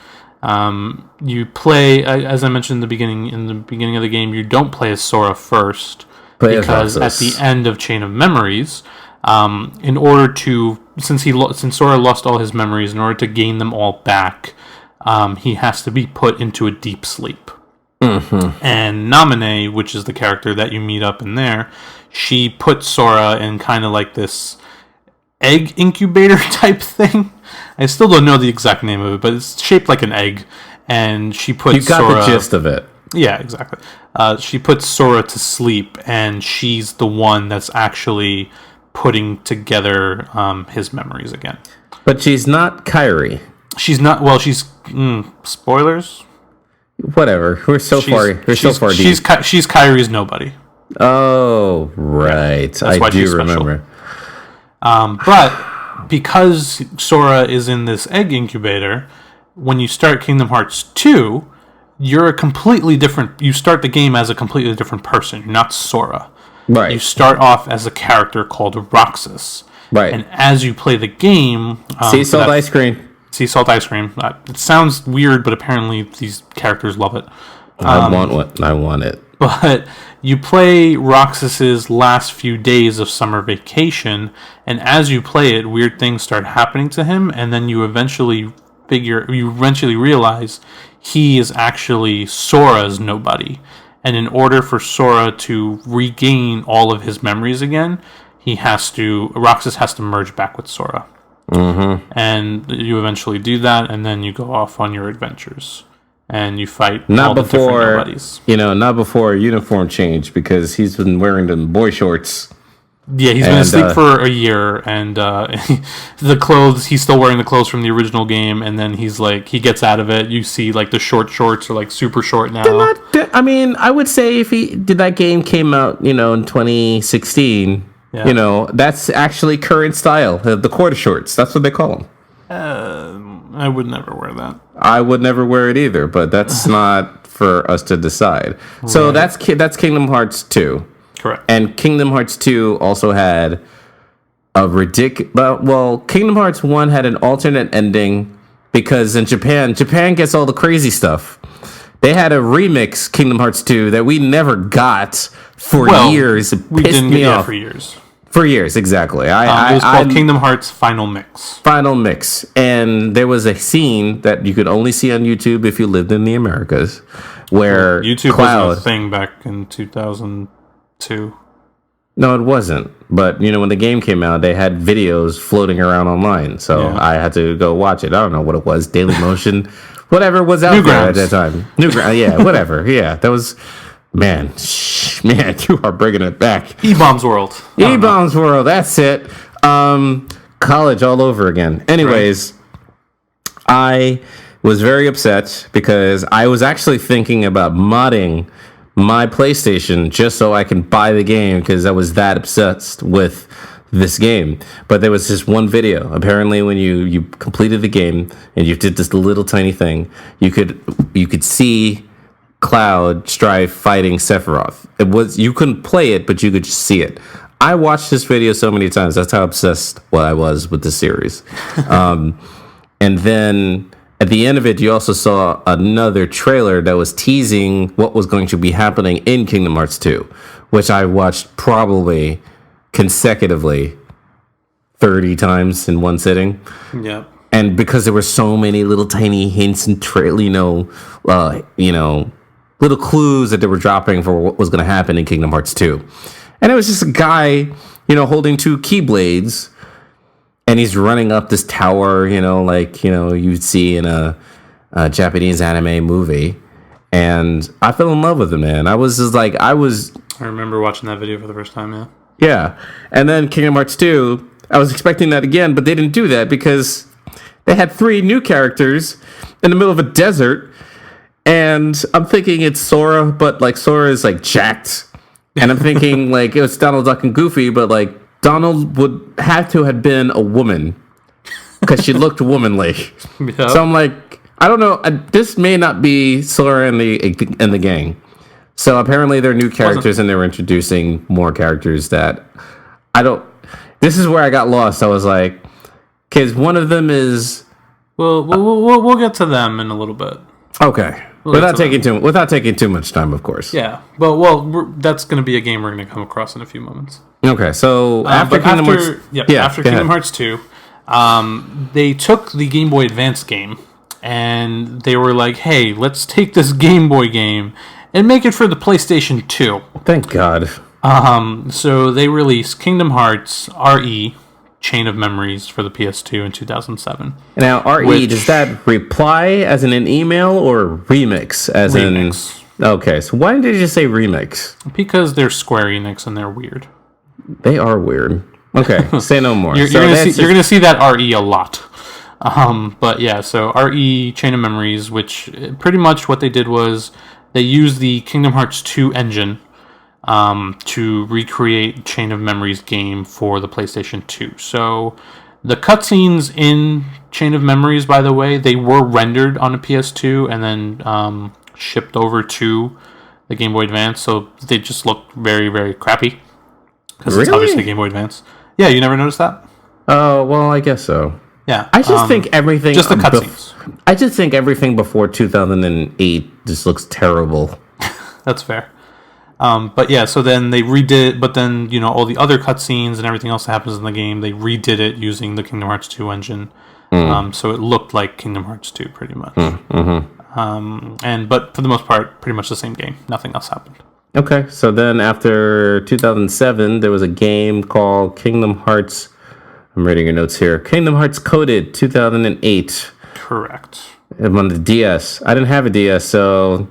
You play, as I mentioned in the beginning of the game, you don't play as Sora first because at the end of Chain of Memories, in order to, since Sora lost all his memories, in order to gain them all back, he has to be put into a deep sleep. Mm-hmm. And Nominee, which is the character that you meet up in there, she puts Sora in kind of like this egg incubator type thing. I still don't know the exact name of it, but it's shaped like an egg. And she puts You got Sora, the gist of it. Yeah, exactly. She puts Sora to sleep, and she's the one that's actually putting together his memories again. But she's not Kairi. She's not. Well, she's spoilers. Whatever. We're so far deep. She's Kairi's nobody. Oh, right. That's I do remember. But because Sora is in this egg incubator, when you start Kingdom Hearts 2, you're a completely different. You start the game as a completely different person. You're not Sora. Right. You start off as a character called Roxas. Right. And as you play the game, sea salt ice cream. Sea salt ice cream. It sounds weird, but apparently these characters love it. I want it. But you play Roxas's last few days of summer vacation, and as you play it, weird things start happening to him, and then you eventually realize he is actually Sora's nobody, And in order for Sora to regain all of his memories again, Roxas has to merge back with Sora. Mm-hmm. And you eventually do that, and then you go off on your adventures. And you fight all the different nobodies. Not before a uniform change, because he's been wearing them boy shorts. Yeah, he's been asleep for a year, and the clothes, he's still wearing the clothes from the original game, and then he gets out of it. You see, the short shorts are, super short now. I would say that game came out, in 2016, that's actually current style, the quarter shorts. That's what they call them. I would never wear that. I would never wear it either, but that's not for us to decide. Right. So that's Kingdom Hearts 2. Correct. And Kingdom Hearts 2 also had a ridiculous... Well, Kingdom Hearts 1 had an alternate ending because in Japan gets all the crazy stuff. They had a remix Kingdom Hearts 2 that we never got for years. It pissed me off. For years. For years, exactly. It was called Kingdom Hearts Final Mix. Final Mix. And there was a scene that you could only see on YouTube if you lived in the Americas, where YouTube wasn't a thing back in 2002. No, it wasn't. But, when the game came out, they had videos floating around online. So I had to go watch it. I don't know what it was. Dailymotion. Whatever was out there at that time. Newgrounds. Yeah, whatever. Yeah, that was... Man, you are bringing it back. E-Bombs World. E-Bombs World, that's it. College all over again. Anyways, right. I was very upset because I was actually thinking about modding my PlayStation just so I can buy the game because I was that obsessed with this game. But there was this one video. Apparently, when you completed the game and you did this little tiny thing, you could see Cloud Strife fighting Sephiroth. You couldn't play it, but you could just see it. I watched this video so many times. That's how obsessed I was with the series. And then at the end of it, you also saw another trailer that was teasing what was going to be happening in Kingdom Hearts 2, which I watched probably consecutively 30 times in one sitting. Yeah. And because there were so many little tiny hints and little clues that they were dropping for what was going to happen in Kingdom Hearts 2. And it was just a guy, holding two Keyblades, and he's running up this tower, you'd see in a Japanese anime movie. And I fell in love with it, man. I remember watching that video for the first time, yeah. Yeah. And then Kingdom Hearts 2, I was expecting that again, but they didn't do that because they had 3 new characters in the middle of a desert. And I'm thinking it's Sora, but Sora is jacked. And I'm thinking it was Donald Duck and Goofy, but Donald would have to have been a woman because she looked womanly. Yep. So I'm I don't know. This may not be Sora and the gang. So apparently they're new characters and they were introducing more characters that This is where I got lost. I was because one of them is. Well, we'll get to them in a little bit. Okay. Without taking too much time, of course. Yeah, well, that's going to be a game we're going to come across in a few moments. Okay, so after Kingdom Hearts 2, they took the Game Boy Advance game and they were like, "Hey, let's take this Game Boy game and make it for the PlayStation 2." Thank God. So they released Kingdom Hearts RE. Chain of Memories for the PS2 in 2007. Now, does that reply as in an email or remix as remix. Okay, so why did you say remix? Because they're Square Enix and they're weird. They are weird. Okay, say no more. You're going to see that RE a lot. But yeah, so RE Chain of Memories, which pretty much what they did was they used the Kingdom Hearts 2 engine to recreate Chain of Memories game for the PlayStation 2. So the cutscenes in Chain of Memories, by the way, they were rendered on a PS2 and then shipped over to the Game Boy Advance. So they just look very, very crappy. Because it's obviously Game Boy Advance. Yeah, you never noticed that? Oh, well, I guess so. Yeah. I just think everything... Just the cutscenes. I just think everything before 2008 just looks terrible. That's fair. But yeah, so then they redid, but then, all the other cutscenes and everything else that happens in the game, they redid it using the Kingdom Hearts 2 engine. So it looked like Kingdom Hearts 2 pretty much. But for the most part, pretty much the same game. Nothing else happened. Okay, so then after 2007, there was a game called Kingdom Hearts. I'm reading your notes here. Kingdom Hearts Coded 2008. Correct. I'm on the DS. I didn't have a DS, so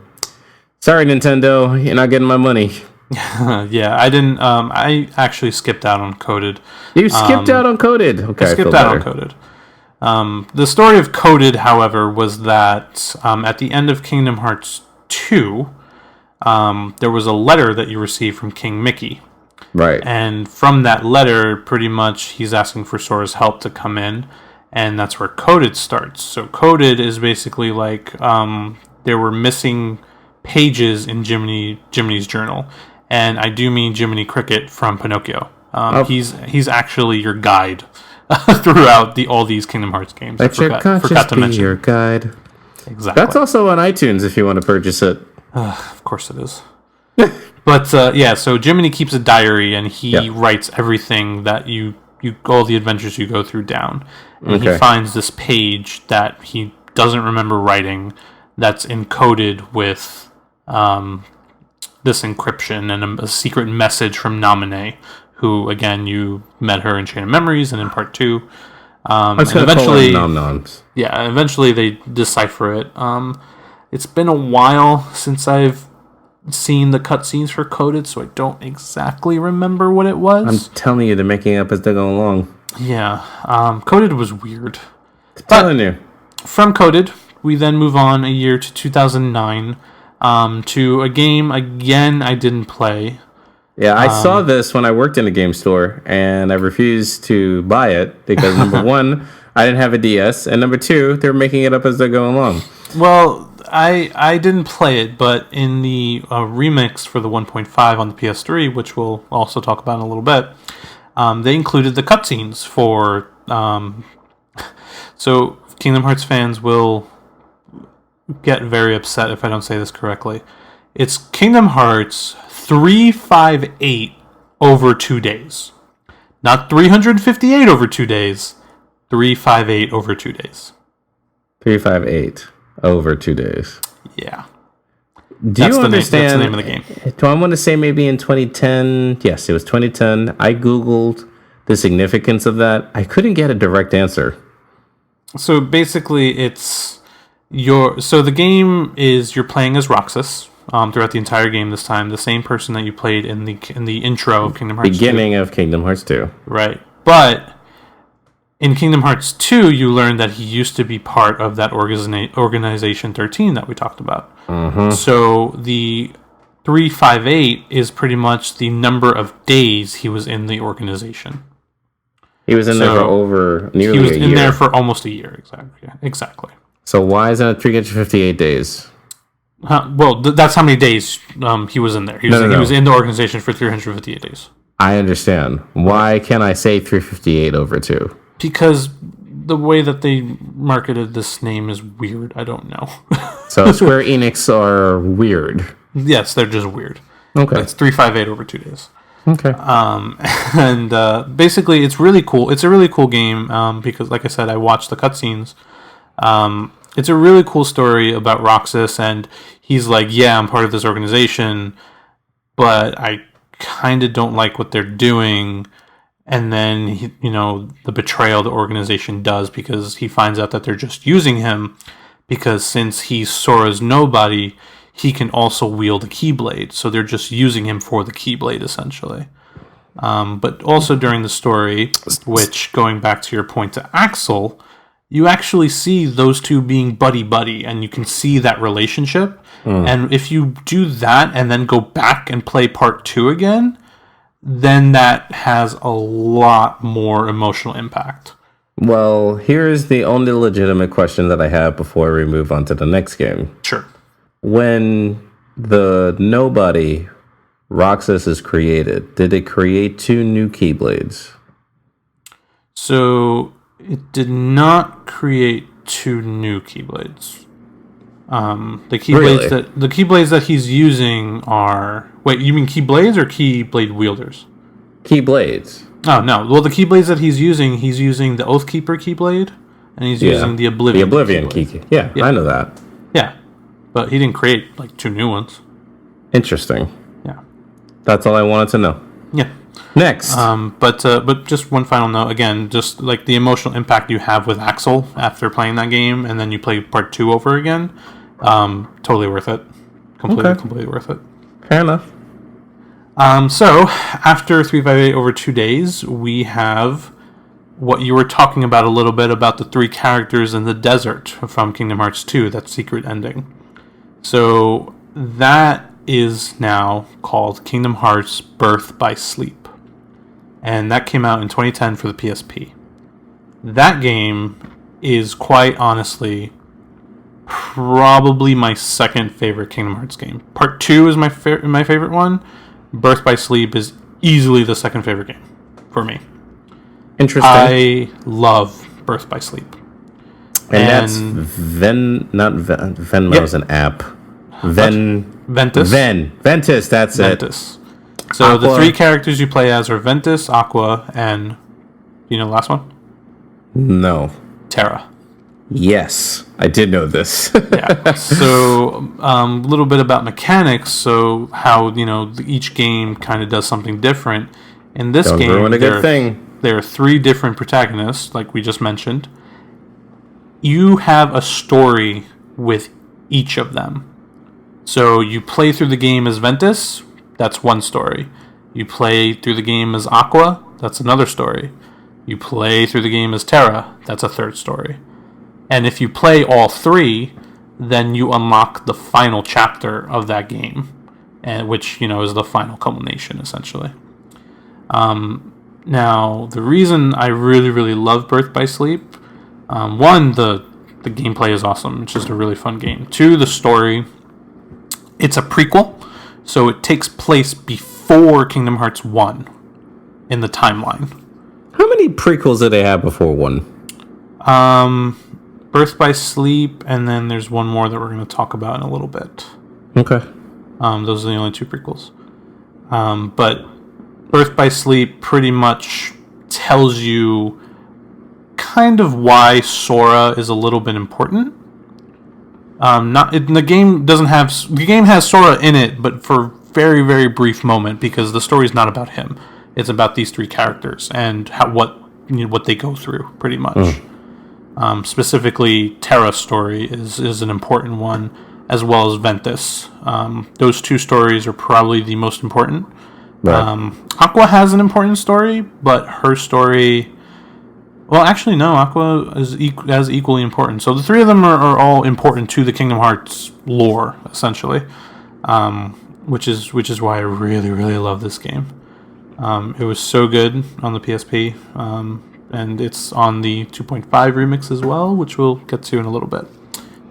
sorry, Nintendo, you're not getting my money. Yeah, I didn't. I actually skipped out on Coded. You skipped out on Coded. Okay, I skipped out on Coded. The story of Coded, however, was that at the end of Kingdom Hearts 2, there was a letter that you received from King Mickey. Right. And from that letter, pretty much, he's asking for Sora's help to come in, and that's where Coded starts. So Coded is basically like there were missing pages in Jiminy's journal, and I do mean Jiminy Cricket from Pinocchio. He's actually your guide throughout all these Kingdom Hearts games. Let your conscience be your guide. Exactly. That's also on iTunes if you want to purchase it. Of course it is. But so Jiminy keeps a diary, and he writes everything that you all the adventures you go through down. And he finds this page that he doesn't remember writing that's encoded with this encryption and a secret message from Naminé, who, again, you met her in Chain of Memories and in Part 2. And eventually, eventually they decipher it. It's been a while since I've seen the cutscenes for Coded, so I don't exactly remember what it was. I'm telling you, they're making it up as they go along. Yeah, Coded was weird. I'm telling you. From Coded, we then move on a year to 2009 to a game, again, I didn't play. Yeah, I saw this when I worked in a game store, and I refused to buy it because, number one, I didn't have a DS, and number two, they're making it up as they go along. Well, I didn't play it, but in the remix for the 1.5 on the PS3, which we'll also talk about in a little bit, they included the cutscenes for... so Kingdom Hearts fans will get very upset if I don't say this correctly. It's Kingdom Hearts 358 over 2 days. Not 358 over 2 days. 358 over 2 days. 358 over 2 days. Yeah. Do you understand? That's the name of the game. Do I want to say maybe in 2010? Yes, it was 2010. I Googled the significance of that. I couldn't get a direct answer. So basically, the game is you're playing as Roxas throughout the entire game this time. The same person that you played in the intro of Kingdom Hearts 2. Beginning of Kingdom Hearts 2. Right. But in Kingdom Hearts 2, you learn that he used to be part of that Organization 13 that we talked about. Mm-hmm. So the 358 is pretty much the number of days he was in the organization. He was in there for nearly a year. He was in there for almost a year, exactly. So why is it 358 days? Well, that's how many days he was in there. He was in the organization for 358 days. I understand. Why can't I say 358 over 2? Because the way that they marketed this name is weird. I don't know. So Square Enix are weird. Yes, they're just weird. Okay. It's 358 over 2 days. Okay. And basically, it's really cool. It's a really cool game because, like I said, I watched the cutscenes. It's a really cool story about Roxas, and he's like, yeah, I'm part of this organization, but I kind of don't like what they're doing. And then, the betrayal the organization does because he finds out that they're just using him because since he's Sora's nobody, he can also wield a Keyblade. So they're just using him for the Keyblade, essentially. But also during the story, which, going back to your point to Axel, you actually see those two being buddy-buddy, and you can see that relationship. And if you do that and then go back and play Part 2 again, then that has a lot more emotional impact. Well, here's the only legitimate question that I have before we move on to the next game. Sure. When the nobody Roxas is created, did it create 2 new Keyblades? So it did not create 2 new Keyblades. The Keyblades that he's using are... Wait, you mean Keyblades or Keyblade wielders? Keyblades. Oh, no. Well, the Keyblades that he's using the Oathkeeper Keyblade, and he's using the Oblivion. The Oblivion Keyblade. Yeah, I know that. Yeah. but he didn't create like 2 new ones. Interesting. Yeah. That's all I wanted to know. Yeah. Next. But just one final note, again, just like the emotional impact you have with Axel after playing that game, and then you play part 2 over again, totally worth it. Completely worth it. Fair enough. So after 358 over 2 days, we have what you were talking about a little bit about the 3 characters in the desert from Kingdom Hearts 2, that secret ending. So that is now called Kingdom Hearts Birth by Sleep. And that came out in 2010 for the PSP. That game is quite honestly probably my second favorite Kingdom Hearts game. Part 2 is my favorite one. Birth by Sleep is easily the second favorite game for me. Interesting. I love Birth by Sleep. And that's Venmo is an app. Ventus. Ventus, that's Ventus. it. So Aqua. the 3 characters you play as are Ventus, Aqua, and you know the last one? No. Terra. Yes, I did know this. Yeah. So a little bit about mechanics. So how each game kind of does something different. In this Don't game, ruin a good thing. There are 3 different protagonists, like we just mentioned. You have a story with each of them. So you play through the game as Ventus, that's one story. You play through the game as Aqua, that's another story. You play through the game as Terra, that's a third story. And if you play all 3, then you unlock the final chapter of that game, and which is the final culmination, essentially. Now, the reason I really, really love Birth by Sleep, one, the gameplay is awesome. It's just a really fun game. 2, the story. It's a prequel, so it takes place before Kingdom Hearts 1 in the timeline. How many prequels did they have before 1? Birth by Sleep, and then there's one more that we're going to talk about in a little bit. Okay. Those are the only 2 prequels. But Birth by Sleep pretty much tells you kind of why Sora is a little bit important. The game has Sora in it, but for a very, very brief moment, because the story's not about him. It's about these 3 characters and what they go through, pretty much. Specifically, Terra's story is an important one, as well as Ventus. Those 2 stories are probably the most important. Right. Aqua has an important story, but her story... Well, actually, no. Aqua is as equally important. So the 3 of them are all important to the Kingdom Hearts lore, essentially, which is why I really, really love this game. It was so good on the PSP, and it's on the 2.5 remix as well, which we'll get to in a little bit.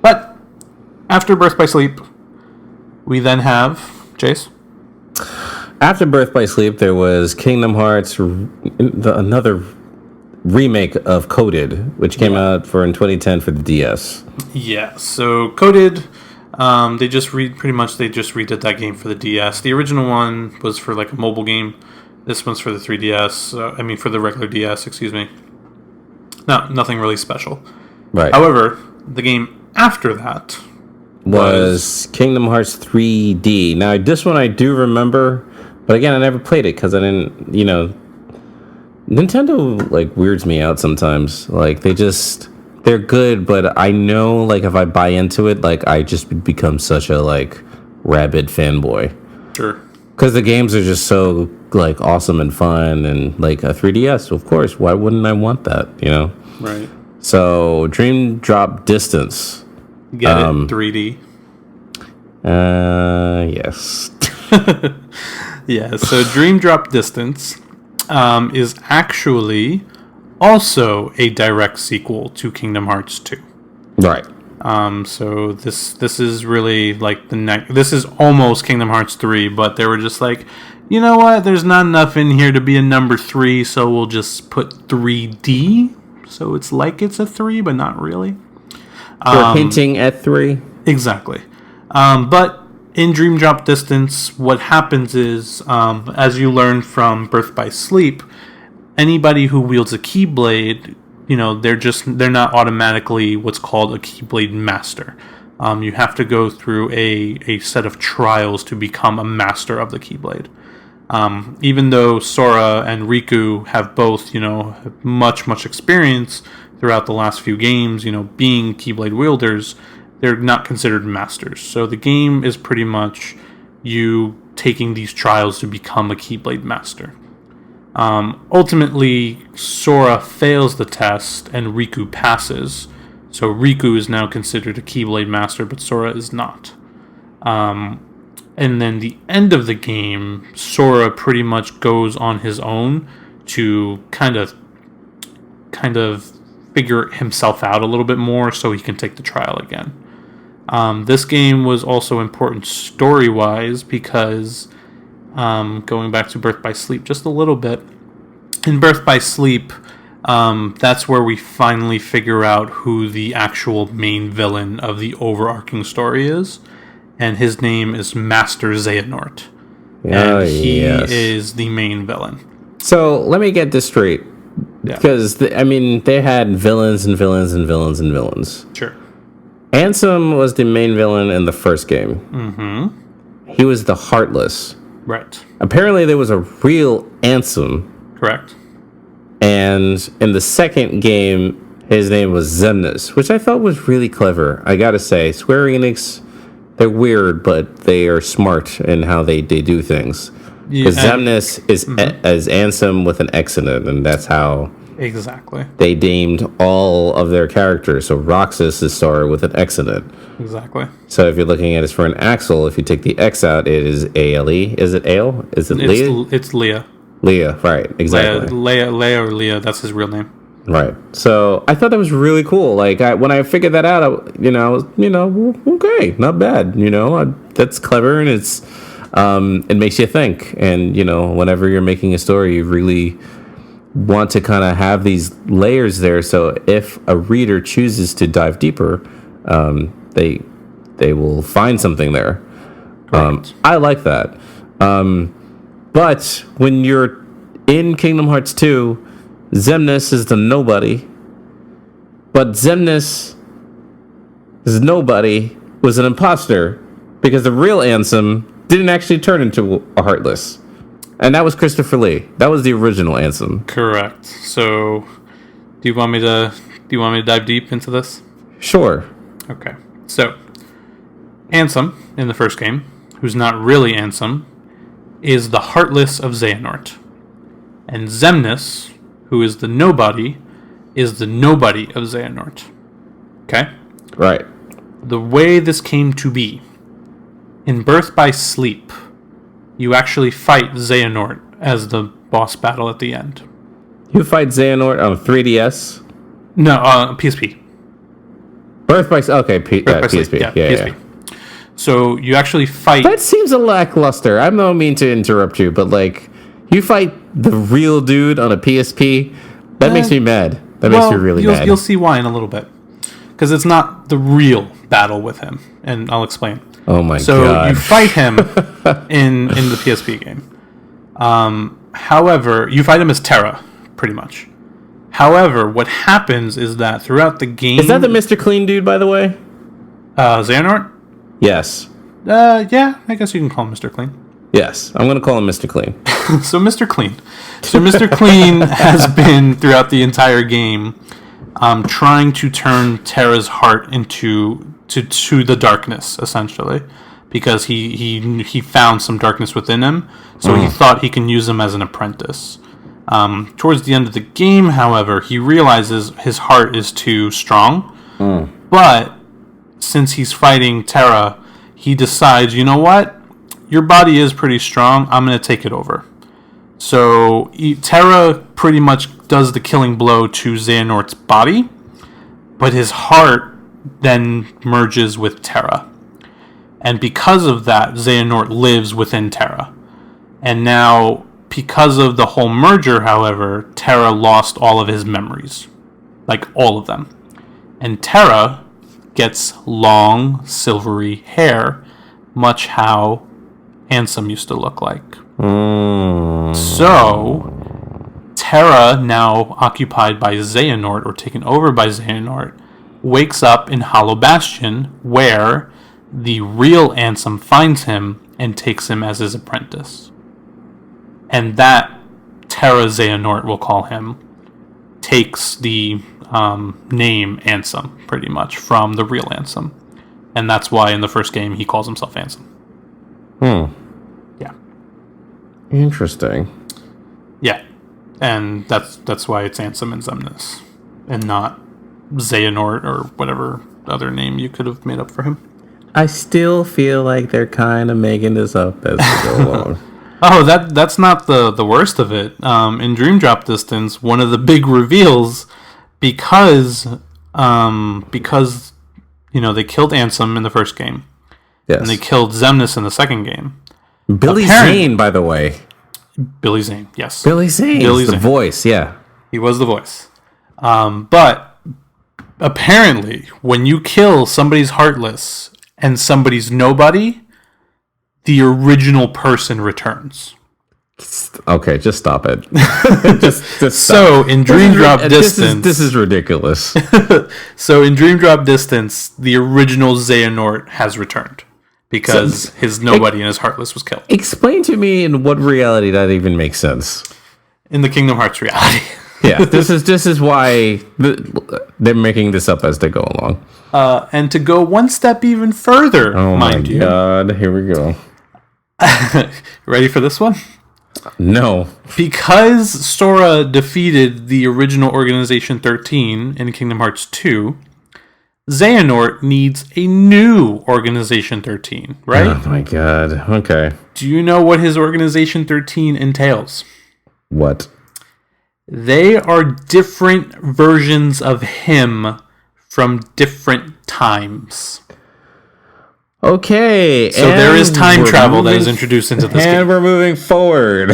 But after Birth by Sleep, we then have Chase. After Birth by Sleep, there was Kingdom Hearts, another remake of Coded, which came out in 2010 for the DS. Yeah, so Coded, they just redid that game for the DS. The original one was for like a mobile game. This one's for the 3DS. For the regular DS, excuse me. No, nothing really special. Right. However, the game after that was Kingdom Hearts 3D. Now, this one I do remember, but again, I never played it because I didn't, Nintendo, weirds me out sometimes. They're good, but I know, if I buy into it, I just become such a, rabid fanboy. Sure. Because the games are just so, awesome and fun, and, a 3DS, of course, why wouldn't I want that, Right. So, Dream Drop Distance. Get it, 3D. Yes. Yeah, so Dream Drop Distance is actually also a direct sequel to Kingdom Hearts 2. Right. So this is really this is almost Kingdom Hearts 3, but they were just like, you know what? There's not enough in here to be a number 3, so we'll just put 3D. So it's it's a 3, but not really. They're hinting at 3. Exactly. But in Dream Drop Distance, what happens is, as you learn from Birth by Sleep, anybody who wields a Keyblade, they're not automatically what's called a Keyblade Master. You have to go through a set of trials to become a master of the Keyblade. Even though Sora and Riku have both, much experience throughout the last few games, being Keyblade wielders, they're not considered masters. So the game is pretty much you taking these trials to become a Keyblade master. Ultimately, Sora fails the test and Riku passes. So Riku is now considered a Keyblade master, but Sora is not. And then the end of the game, Sora pretty much goes on his own to kind of figure himself out a little bit more so he can take the trial again. This game was also important story-wise because, going back to Birth by Sleep just a little bit, in Birth by Sleep, that's where we finally figure out who the actual main villain of the overarching story is. And his name is Master Xehanort. And he is the main villain. So let me get this straight. Yeah. Because, they had villains and villains and villains and villains. Sure. Ansem was the main villain in the first game. Mm-hmm. He was the Heartless. Right. Apparently there was a real Ansem. Correct. And in the second game, his name was Xemnas, which I thought was really clever. I gotta say, Square Enix, they're weird, but they are smart in how they do things. Because Xemnas is as Ansem with an X in it, and that's how exactly they named all of their characters. So Roxas is Sora with an X in it. Exactly. So if you're looking at his friend Axel, if you take the X out, it is A-L-E. Is it Ale? Is it Leah? It's Leah. Right, exactly. Leia or Leah, that's his real name. Right. So I thought that was really cool. Like when I figured that out, okay, not bad. That's clever, and it makes you think. And whenever you're making a story, you really want to kind of have these layers there. So if a reader chooses to dive deeper, they will find something there. I like that. But when you're in Kingdom Hearts 2, Xemnas is the nobody. But Xemnas is nobody was an imposter because the real Ansem didn't actually turn into a Heartless. And that was Christopher Lee. That was the original Ansem. Correct. So, do you want me to dive deep into this? Sure. Okay. So, Ansem in the first game, who's not really Ansem, is the Heartless of Xehanort. And Xemnas, who is the nobody of Xehanort. Okay? Right. The way this came to be, in Birth by Sleep, you actually fight Xehanort as the boss battle at the end. You fight Xehanort on 3DS? No, PSP. Birth by PSP. Yeah, PSP. Yeah. So you actually fight... That seems a lackluster. I don't mean to interrupt you, but you fight the real dude on a PSP? That makes me mad. That makes me really mad. You'll see why in a little bit. Because it's not the real battle with him, and I'll explain. Oh my god. So you fight him in the PSP game. However, you fight him as Terra, pretty much. However, what happens is that throughout the game... Is that the Mr. Clean dude, by the way? Xehanort? Yes. Yeah, I guess you can call him Mr. Clean. Yes, I'm going to call him Mr. Clean. So Mr. Clean has been, throughout the entire game, trying to turn Terra's heart into the darkness, essentially, because he found some darkness within him, so he thought he can use him as an apprentice. Towards the end of the game, however, he realizes his heart is too strong, but since he's fighting Terra, he decides, you know what? Your body is pretty strong. I'm going to take it over. So Terra pretty much does the killing blow to Xehanort's body, but his heart then merges with Terra. And because of that, Xehanort lives within Terra. And now, because of the whole merger, however, Terra lost all of his memories. Like, all of them. And Terra gets long, silvery hair, much how Ansem used to look like. So, Terra, now occupied by Xehanort, or taken over by Xehanort, wakes up in Hollow Bastion, where the real Ansem finds him and takes him as his apprentice. And that Terra Xehanort, we'll call him, takes the name Ansem, pretty much, from the real Ansem. And that's why in the first game he calls himself Ansem. Yeah. Interesting. Yeah. And that's why it's Ansem and Xemnas, and not Xehanort or whatever other name you could have made up for him. I still feel like they're kind of making this up as they go along. Oh, that's not the worst of it. In Dream Drop Distance, one of the big reveals, because they killed Ansem in the first game, Yes. and they killed Xemnas in the second game. Billy Zane, by the way. Billy Zane, yes. Billy Zane, the voice, yeah. He was the voice. But apparently, when you kill somebody's Heartless and somebody's Nobody, the original person returns. Okay, just stop it. just stop. So, in Dream Drop Distance... This is ridiculous. So, in Dream Drop Distance, the original Xehanort has returned. Because his Nobody and his Heartless was killed. Explain to me in what reality that even makes sense. In the Kingdom Hearts reality. Yeah, this is why they're making this up as they go along. And to go one step even further, mind you. Oh my god, here we go. Ready for this one? No. Because Sora defeated the original Organization 13 in Kingdom Hearts 2, Xehanort needs a new Organization 13, right? Oh my god, okay. Do you know what his Organization 13 entails? What? They are different versions of him from different times. Okay. So there is time travel that is introduced into this game. And we're moving forward.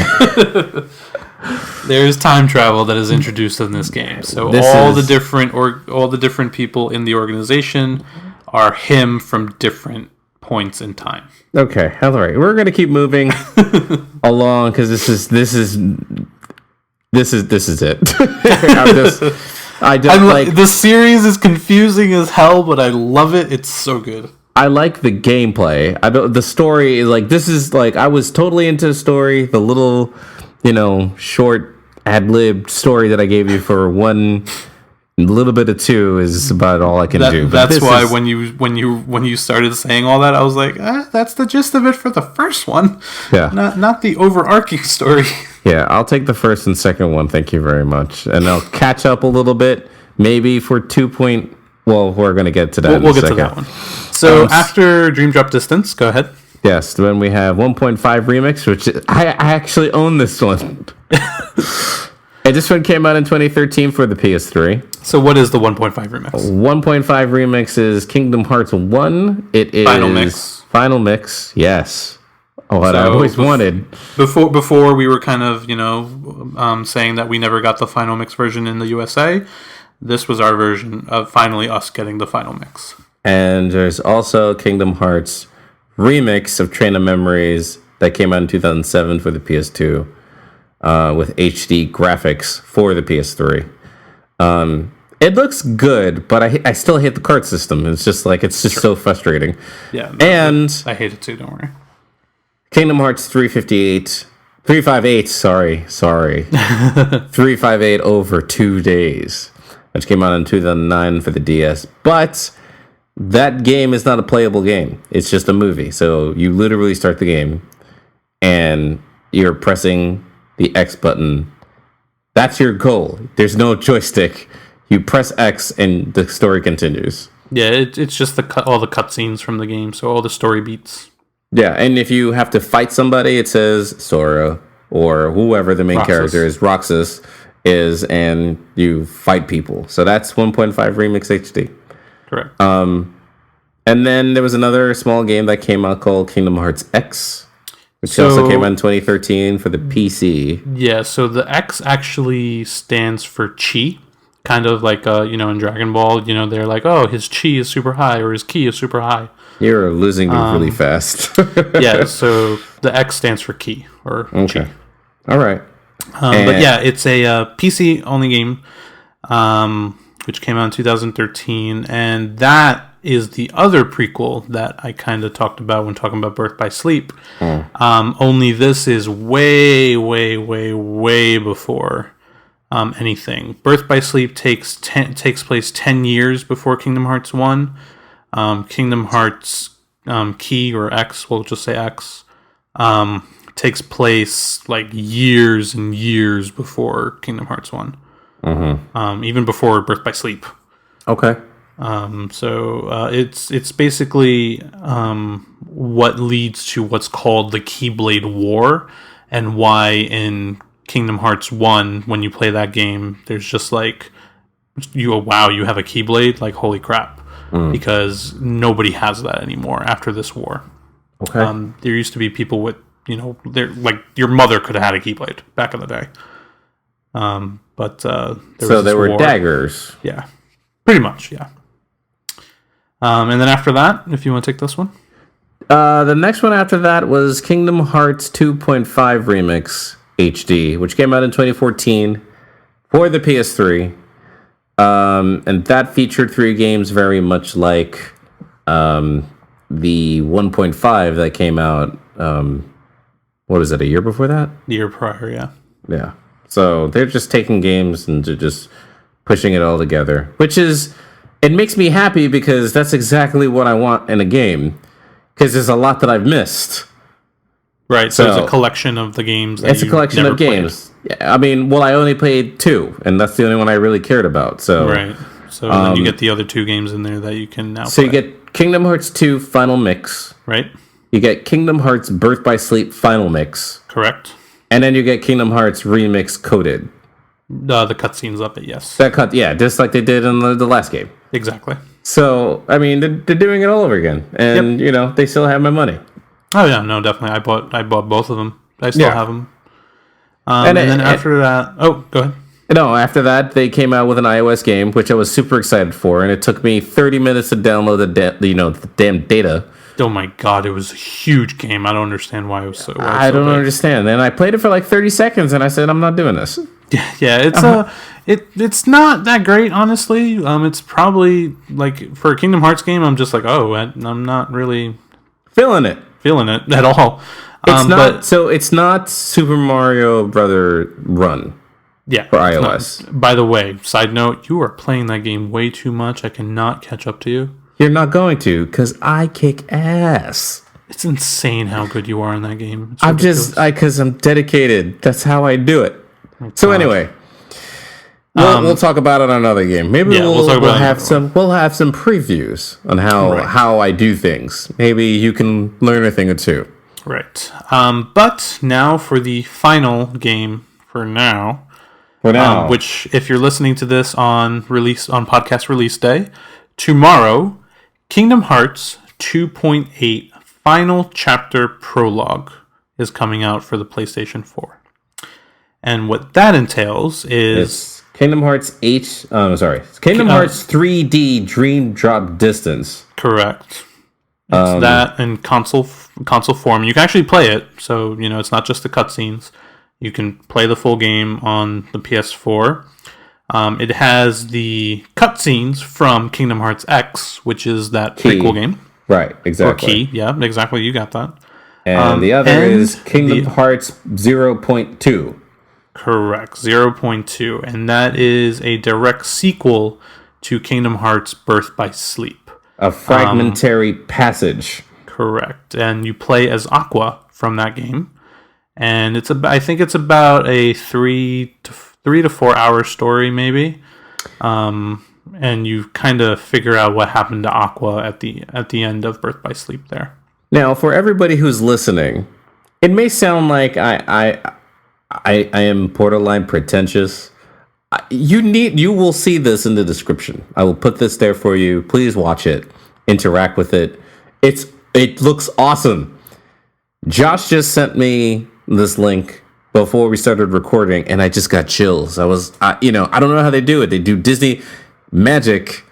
There is time travel that is introduced in this game. So the different people in the organization are him from different points in time. Okay, all right. We're gonna keep moving along because this is it. The series is confusing as hell, but I love it. It's so good. I like the gameplay. The story is like, this is like, I was totally into the story. The little, short ad-libbed story that I gave you for one little bit of two is about all I can do. But that's why when you started saying all that, I was like, that's the gist of it for the first one. Yeah. Not the overarching story. Yeah, I'll take the first and second one. Thank you very much. And I'll catch up a little bit, maybe for 2. Well, we're going to get to that. We'll get to that one. So after Dream Drop Distance, go ahead. Yes, then we have 1.5 Remix, which I actually own this one. And this one came out in 2013 for the PS3. So what is the 1.5 Remix? 1.5 Remix is Kingdom Hearts 1. It is Final Mix, yes. What I always wanted. Before we were kind of, saying that we never got the Final Mix version in the USA. This was our version of finally us getting the Final Mix. And there's also Kingdom Hearts Remix of Train of Memories that came out in 2007 for the PS2 with HD graphics for the PS3. It looks good, but I still hate the card system. It's just so frustrating. Yeah, and I hate it too, don't worry. Kingdom Hearts 358, sorry. 358 over 2 days, which came out in 2009 for the DS. But that game is not a playable game. It's just a movie. So you literally start the game and you're pressing the X button. That's your goal. There's no joystick. You press X and the story continues. Yeah, it's just all the cutscenes from the game, so all the story beats. Yeah, and if you have to fight somebody, it says Sora or whoever the main character is, Roxas is, and you fight people. So that's 1.5 Remix HD. Correct. And then there was another small game that came out called Kingdom Hearts X, which also came out in 2013 for the PC. Yeah, so the X actually stands for Chi. Kind of like, in Dragon Ball, they're like, oh, his Chi is super high or his Ki is super high. You're losing me really fast. Yeah, so the X stands for Ki or Chi. All right. But yeah, it's a PC-only game which came out in 2013, and that is the other prequel that I kind of talked about when talking about Birth by Sleep. Only this is way, way, way, way before anything. Birth by Sleep takes place 10 years before Kingdom Hearts 1. Kingdom Hearts Key, or X, we'll just say X, takes place like years and years before Kingdom Hearts 1. Even before Birth by Sleep. Okay. So it's basically what leads to what's called the Keyblade War, and why in Kingdom Hearts 1, when you play that game, there's just like, you have a Keyblade, like holy crap, because nobody has that anymore after this war. Okay. There used to be people with, they're like, your mother could have had a Keyblade back in the day. But there were war. daggers. Yeah, pretty much, yeah. And then after that, if you want to take this one. The next one after that was Kingdom Hearts 2.5 Remix HD, which came out in 2014 for the PS3. And that featured 3 games very much like the 1.5 that came out, what was it, a year before that? The year prior, yeah. Yeah. So they're just taking games and just pushing it all together, it makes me happy because that's exactly what I want in a game, because there's a lot that I've missed. Right, so it's a collection of the games. It's a collection of games. Yeah, I mean, I only played 2, and that's the only one I really cared about. So right, so then you get the other 2 games in there that you can now. So play. You get Kingdom Hearts 2 Final Mix. Right. You get Kingdom Hearts Birth by Sleep Final Mix. Correct. And then you get Kingdom Hearts Remix Coded. The cutscenes of it, yes. Just like they did in the last game. Exactly. So, I mean, they're doing it all over again. And, they still have my money. Oh, yeah, no, definitely. I bought both of them. I still have them. And then after that... Oh, go ahead. No, after that, they came out with an iOS game, which I was super excited for. And it took me 30 minutes to download the damn data. Oh, my God. It was a huge game. I don't understand why it was so... I don't understand. And I played it for like 30 seconds, and I said, I'm not doing this. Yeah, it's not that great, honestly. It's probably like for a Kingdom Hearts game, I'm just like, I'm not really feeling it at all. It's not Super Mario Brother Run. Yeah, for iOS. By the way, side note, you are playing that game way too much. I cannot catch up to you. You're not going to, because I kick ass. It's insane how good you are in that game. Because I'm dedicated. That's how I do it. So anyway, we'll talk about it on another game. Maybe we'll have some previews on how I do things. Maybe you can learn a thing or two. Right. But now for the final game for now. Which, if you're listening to this on podcast release day, tomorrow, Kingdom Hearts 2.8 Final Chapter Prologue is coming out for the PlayStation 4. And what that entails is Kingdom Hearts Hearts 3D Dream Drop Distance. Correct. It's that in console form. You can actually play it, so it's not just the cutscenes. You can play the full game on the PS4. It has the cutscenes from Kingdom Hearts X, which is that prequel game. Right, exactly. Or Key, yeah, exactly. You got that. And the other is Kingdom Hearts 0.2. Correct, 0.2. And that is a direct sequel to Kingdom Hearts Birth by Sleep. A fragmentary passage. Correct. And you play as Aqua from that game. And I think it's about a 3 to 4 hour story, maybe. And you kind of figure out what happened to Aqua at the end of Birth by Sleep there. Now, for everybody who's listening, it may sound like I am borderline pretentious. You will see this in the description. I will put this there for you. Please watch it. Interact with it. It looks awesome. Josh just sent me this link before we started recording, and I just got chills. I don't know how they do it. They do Disney magic.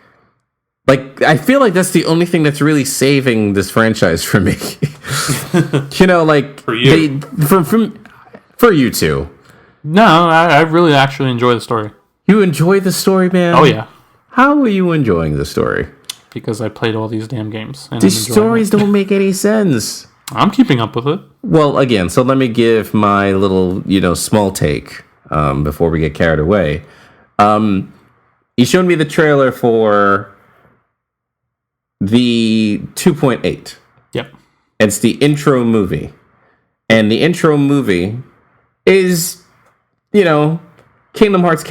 Like, I feel like that's the only thing that's really saving this franchise for me. For you. For you two. No, I really actually enjoy the story. You enjoy the story, man? Oh, yeah. How are you enjoying the story? Because I played all these damn games. And These stories don't make any sense. I'm keeping up with it. Well, again, so let me give my little, small take before we get carried away. You showed me the trailer for the 2.8. Yep. It's the intro movie. And the intro movie is, Kingdom Hearts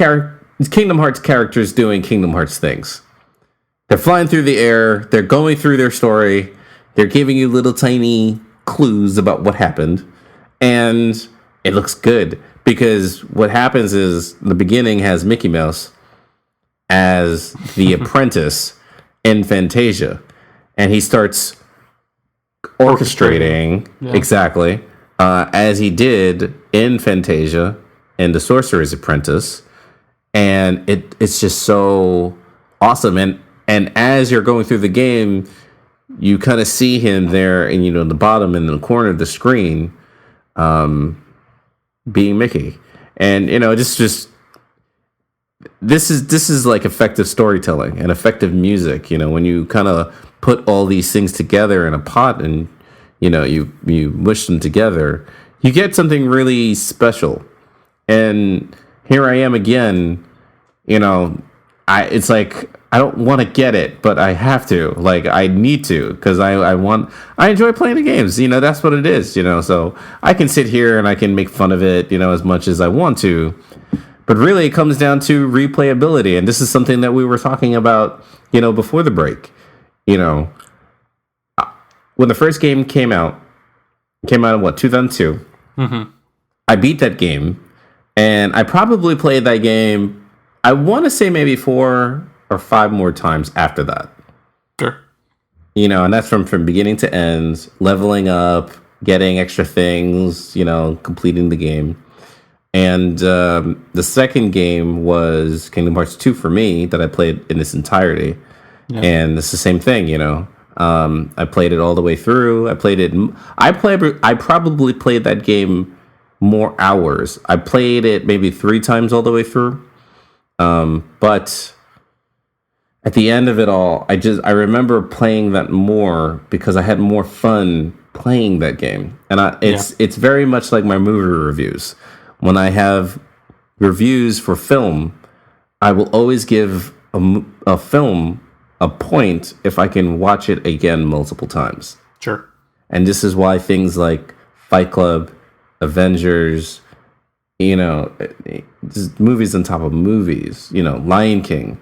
characters doing Kingdom Hearts things. They're flying through the air. They're going through their story. They're giving you little tiny clues about what happened. And it looks good because what happens is the beginning has Mickey Mouse as the apprentice in Fantasia. And he starts orchestrating exactly as he did in Fantasia in The Sorcerer's Apprentice. And it's just so awesome. And as you're going through the game, you kind of see him there in the bottom in the corner of the screen being Mickey. And just this is like effective storytelling and effective music, when you kind of put all these things together in a pot and you mush them together, you get something really special. And here I am again, it's like I don't want to get it, but I have to. Like I need to because I enjoy playing the games. That's what it is. So I can sit here and I can make fun of it, as much as I want to. But really, it comes down to replayability, and this is something that we were talking about, before the break. When the first game came out in 2002. Mm-hmm. I beat that game, and I probably played that game. I want to say maybe 4 or 5 more times after that. Sure. And that's from beginning to end, leveling up, getting extra things, completing the game. And the second game was Kingdom Hearts 2 for me that I played in its entirety. Yeah. And it's the same thing, I played it all the way through. I probably played that game more hours. I played it maybe 3 times all the way through. But at the end of it all, I remember playing that more because I had more fun playing that game. And it's very much like my movie reviews. When I have reviews for film, I will always give a film a point if I can watch it again multiple times. Sure. And this is why things like Fight Club, Avengers, just movies on top of movies, Lion King,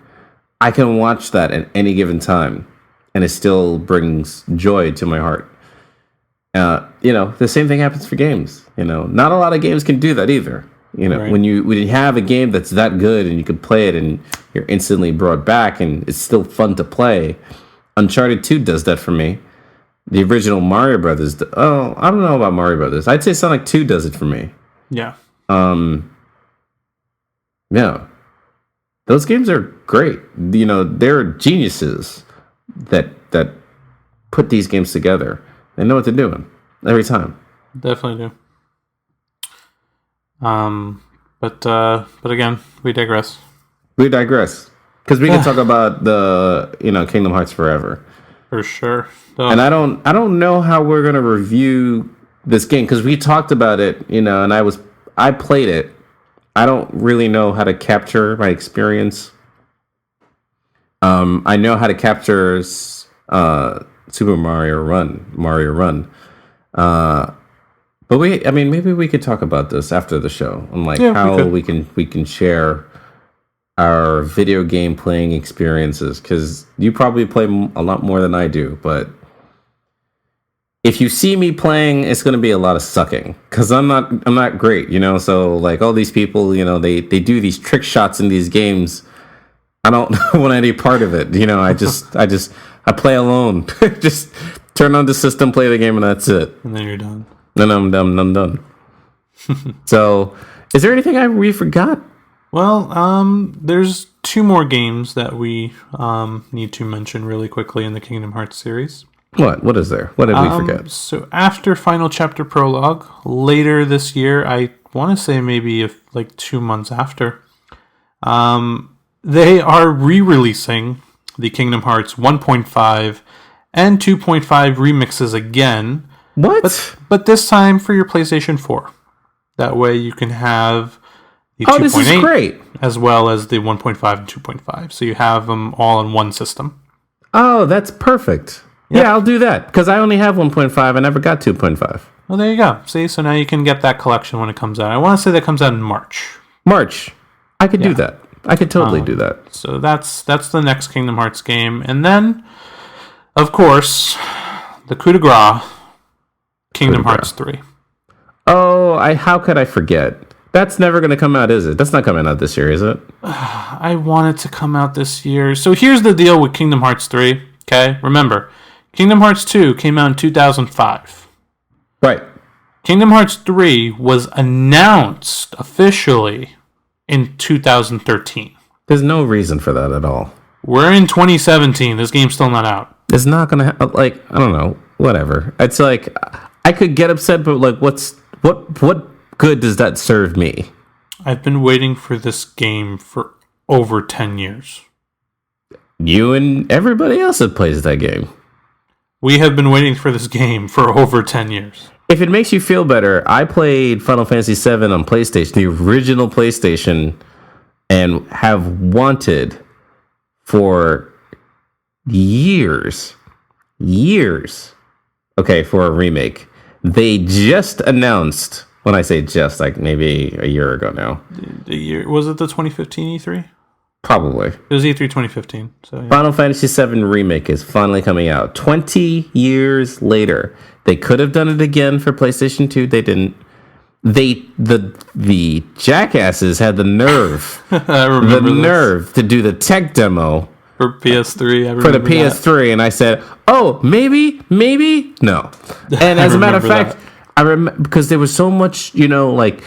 I can watch that at any given time and it still brings joy to my heart. The same thing happens for games. Not a lot of games can do that either. Right. when you have a game that's that good and you can play it and you're instantly brought back and it's still fun to play. Uncharted 2 does that for me. The original Mario Brothers. I don't know about Mario Brothers. I'd say Sonic 2 does it for me. Yeah. Yeah. Those games are great. They're geniuses that put these games together. They know what they're doing every time. Definitely do. But again, we digress. We digress because we can talk about the Kingdom Hearts forever. For sure. And I don't know how we're gonna review this game because we talked about it, and I played it. I don't really know how to capture my experience. I know how to capture Super Mario Run. But maybe we could talk about this after the show and how we can share our video game playing experiences because you probably play a lot more than I do. But if you see me playing, it's going to be a lot of sucking because I'm not great, So all these people, they do these trick shots in these games. I don't want any part of it, I play alone. Just turn on the system, play the game, and that's it. And then you're done. Then I'm done. So, is there anything we forgot? Well, there's 2 more games that we need to mention really quickly in the Kingdom Hearts series. What is there? What did we forget? So after Final Chapter Prologue, later this year, I want to say maybe 2 months after, They are re-releasing the Kingdom Hearts 1.5 and 2.5 remixes again. What? But this time for your PlayStation 4. That way you can have the 2.8 this is great. As well as the 1.5 and 2.5. So you have them all in one system. Oh, that's perfect. Yep. Yeah, I'll do that because I only have 1.5. I never got 2.5. Well, there you go. See, so now you can get that collection when it comes out. I want to say that comes out in March. I could do that. I could totally do that. So that's the next Kingdom Hearts game. And then, of course, the coup de grace, Kingdom Hearts 3. Oh, how could I forget? That's never going to come out, is it? That's not coming out this year, is it? I want it to come out this year. So here's the deal with Kingdom Hearts 3, okay? Remember, Kingdom Hearts 2 came out in 2005. Right. Kingdom Hearts 3 was announced officially in 2013. There's no reason for that at all. We're in 2017. This game's still not out. It's not going to I don't know, whatever. It's like I could get upset, but like what good does that serve me? I've been waiting for this game for over 10 years. You and everybody else that plays that game. We have been waiting for this game for over 10 years. If it makes you feel better, I played Final Fantasy VII on PlayStation, the original PlayStation, and have wanted for years, for a remake. They just announced, when I say just, like maybe a year ago now. Was it the 2015 E3? Probably. It was E3 2015. So yeah. Final Fantasy VII Remake is finally coming out 20 years later. They could have done it again for PlayStation 2. They didn't. The jackasses had the nerve, to do the tech demo for PS3. For the PS3, and I said, "Oh, maybe, no." And as a matter of fact, I remember because there was so much, like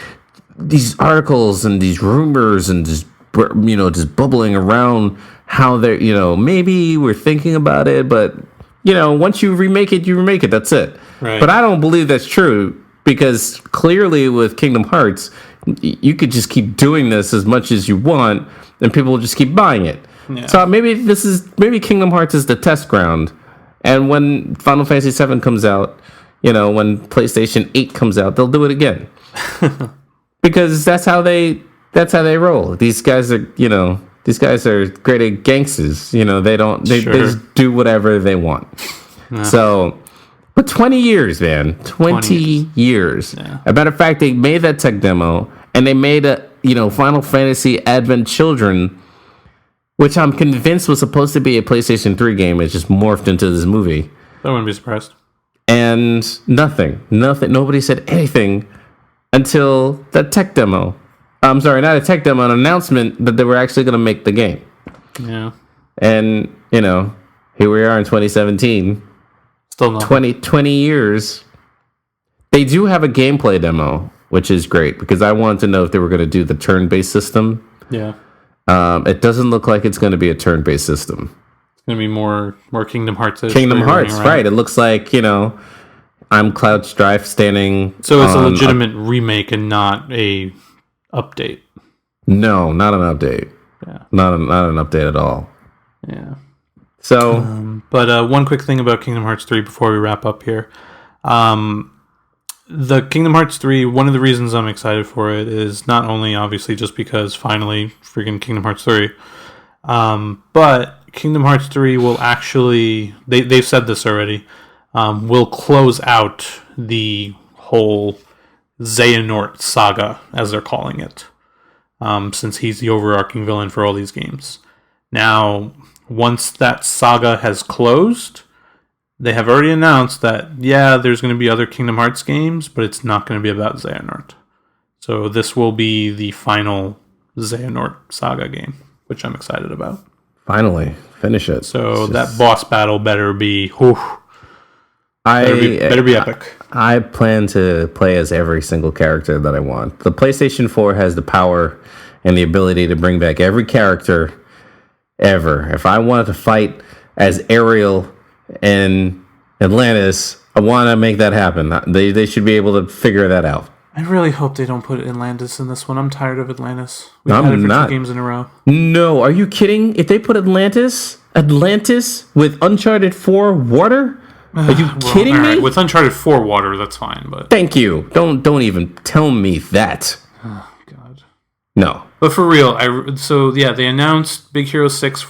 these articles and these rumors and just bubbling around how they're, maybe we're thinking about it, but once you remake it, you remake it. That's it. Right. But I don't believe that's true because clearly with Kingdom Hearts, you could just keep doing this as much as you want, and people will just keep buying it. Yeah. So maybe Kingdom Hearts is the test ground, and when Final Fantasy VII comes out, when PlayStation 8 comes out, they'll do it again because that's how they roll. These guys are great gangsters. They just do whatever they want. Yeah. So, but 20 years, man, 20 years. Yeah. As a matter of fact, they made that tech demo and they made a Final Fantasy Advent Children, which I'm convinced was supposed to be a PlayStation 3 game. It just morphed into this movie. I wouldn't be surprised. And nothing. Nobody said anything until that tech demo. I'm sorry, not a tech demo, an announcement that they were actually going to make the game. Yeah. And, here we are in 2017. Still not. 20 years. They do have a gameplay demo, which is great, because I wanted to know if they were going to do the turn-based system. Yeah. It doesn't look like it's going to be a turn-based system. It's going to be more Kingdom Hearts. Kingdom Hearts, right. It looks like, I'm Cloud Strife standing... So it's a legitimate remake and not a update. No, not an update. Yeah. Not an update at all. Yeah. So... but one quick thing about Kingdom Hearts 3 before we wrap up here. The Kingdom Hearts 3, one of the reasons I'm excited for it is not only obviously just because finally freaking Kingdom Hearts 3, but Kingdom Hearts 3 will actually, they've said this already, will close out the whole Xehanort saga, as they're calling it, since he's the overarching villain for all these games. Now, once that saga has closed, they have already announced that, there's going to be other Kingdom Hearts games, but it's not going to be about Xehanort. So this will be the final Xehanort saga game, which I'm excited about. Finally, finish it. So that boss battle better be, better be epic. I plan to play as every single character that I want. The PlayStation 4 has the power and the ability to bring back every character ever. If I wanted to fight as Ariel in Atlantis, I want to make that happen. They should be able to figure that out. I really hope they don't put Atlantis in this one. I'm tired of Atlantis. We've I'm had it for not. 2 games in a row. No, are you kidding? If they put Atlantis with Uncharted 4 water? Are you kidding me? Right. With Uncharted 4 water, that's fine, but... Thank you. Don't even tell me that. Oh, God. No. But for real, they announced Big Hero 6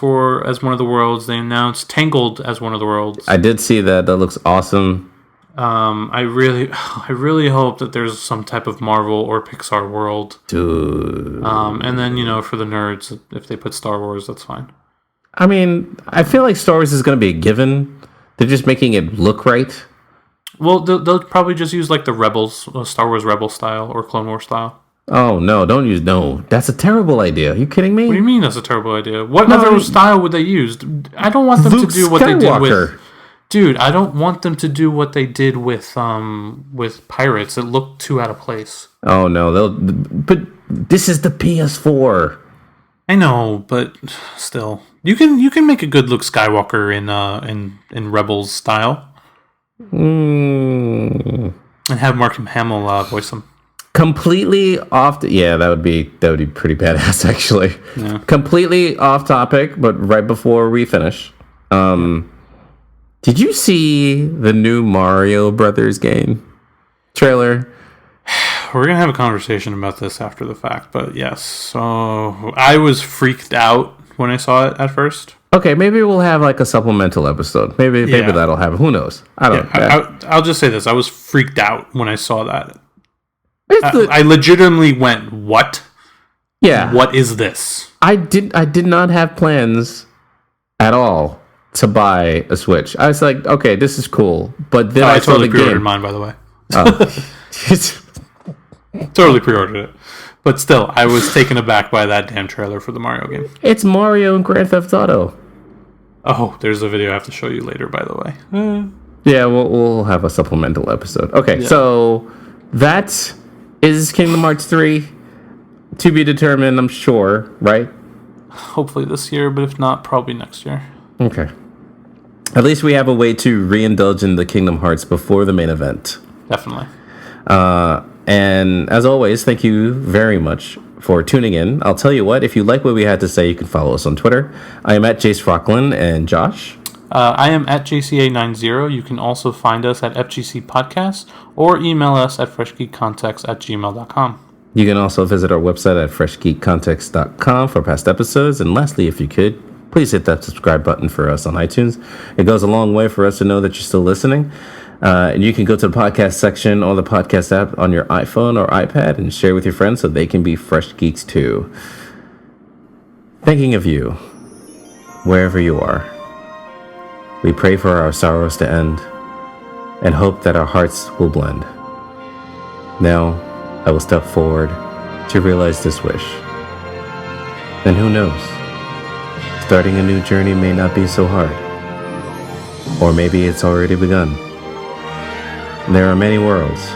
as one of the worlds. They announced Tangled as one of the worlds. I did see that. That looks awesome. I really hope that there's some type of Marvel or Pixar world. Dude. And then, for the nerds, if they put Star Wars, that's fine. I mean, I feel like Star Wars is going to be a given. They're just making it look right. Well, they'll probably just use like the Rebels, Star Wars Rebel style or Clone Wars style. Oh, no, don't use no. That's a terrible idea. Are you kidding me? What do you mean that's a terrible idea? What other style would they use? I don't want them Luke to do what Skywalker. they did with... Dude, I don't want them to do what they did with Pirates. It looked too out of place. Oh, no, but this is the PS4. I know, but still. You can make a good Luke Skywalker in Rebels style. Mm. And have Mark Hamill voice him. Completely off. That would be pretty badass, actually. Yeah. Completely off topic, but right before we finish, did you see the new Mario Brothers game trailer? We're gonna have a conversation about this after the fact, but yes. So I was freaked out when I saw it at first. Okay, maybe we'll have like a supplemental episode. Maybe that'll happen. Who knows? I don't. I'll just say this: I was freaked out when I saw that. I legitimately went, "What? Yeah. What is this?" I did not have plans at all to buy a Switch. I was like, okay, this is cool, but then I saw totally the pre-ordered game. mine, by the way. Totally pre-ordered it, but still, I was taken aback by that damn trailer for the Mario game. It's Mario and Grand Theft Auto. Oh, there's a video I have to show you later, by the way. Yeah, we'll have a supplemental episode. Okay, so that is Kingdom Hearts 3 to be determined, I'm sure, right? Hopefully this year, but if not, probably next year. Okay. At least we have a way to re-indulge in the Kingdom Hearts before the main event. Definitely. And as always, thank you very much for tuning in. I'll tell you what, if you like what we had to say, you can follow us on Twitter. I am at Jace Rockland, and Josh? I am at JCA90. You can also find us at FGC Podcast or email us at freshgeekcontext@gmail.com. You can also visit our website at freshgeekcontext.com for past episodes. And lastly, if you could, please hit that subscribe button for us on iTunes. It goes a long way for us to know that you're still listening. And you can go to the podcast section or the podcast app on your iPhone or iPad and share with your friends so they can be Fresh Geeks too. Thinking of you, wherever you are, we pray for our sorrows to end and hope that our hearts will blend. Now, I will step forward to realize this wish. And who knows? Starting a new journey may not be so hard. Or maybe it's already begun. There are many worlds,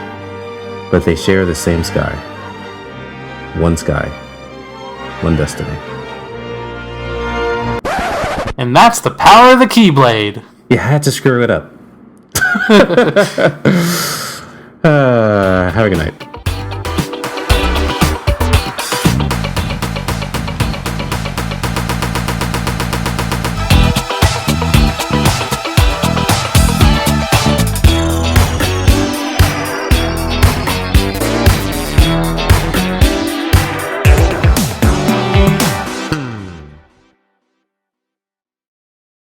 but they share the same sky. One sky, one destiny. And that's the power of the Keyblade. You had to screw it up. Have a good night.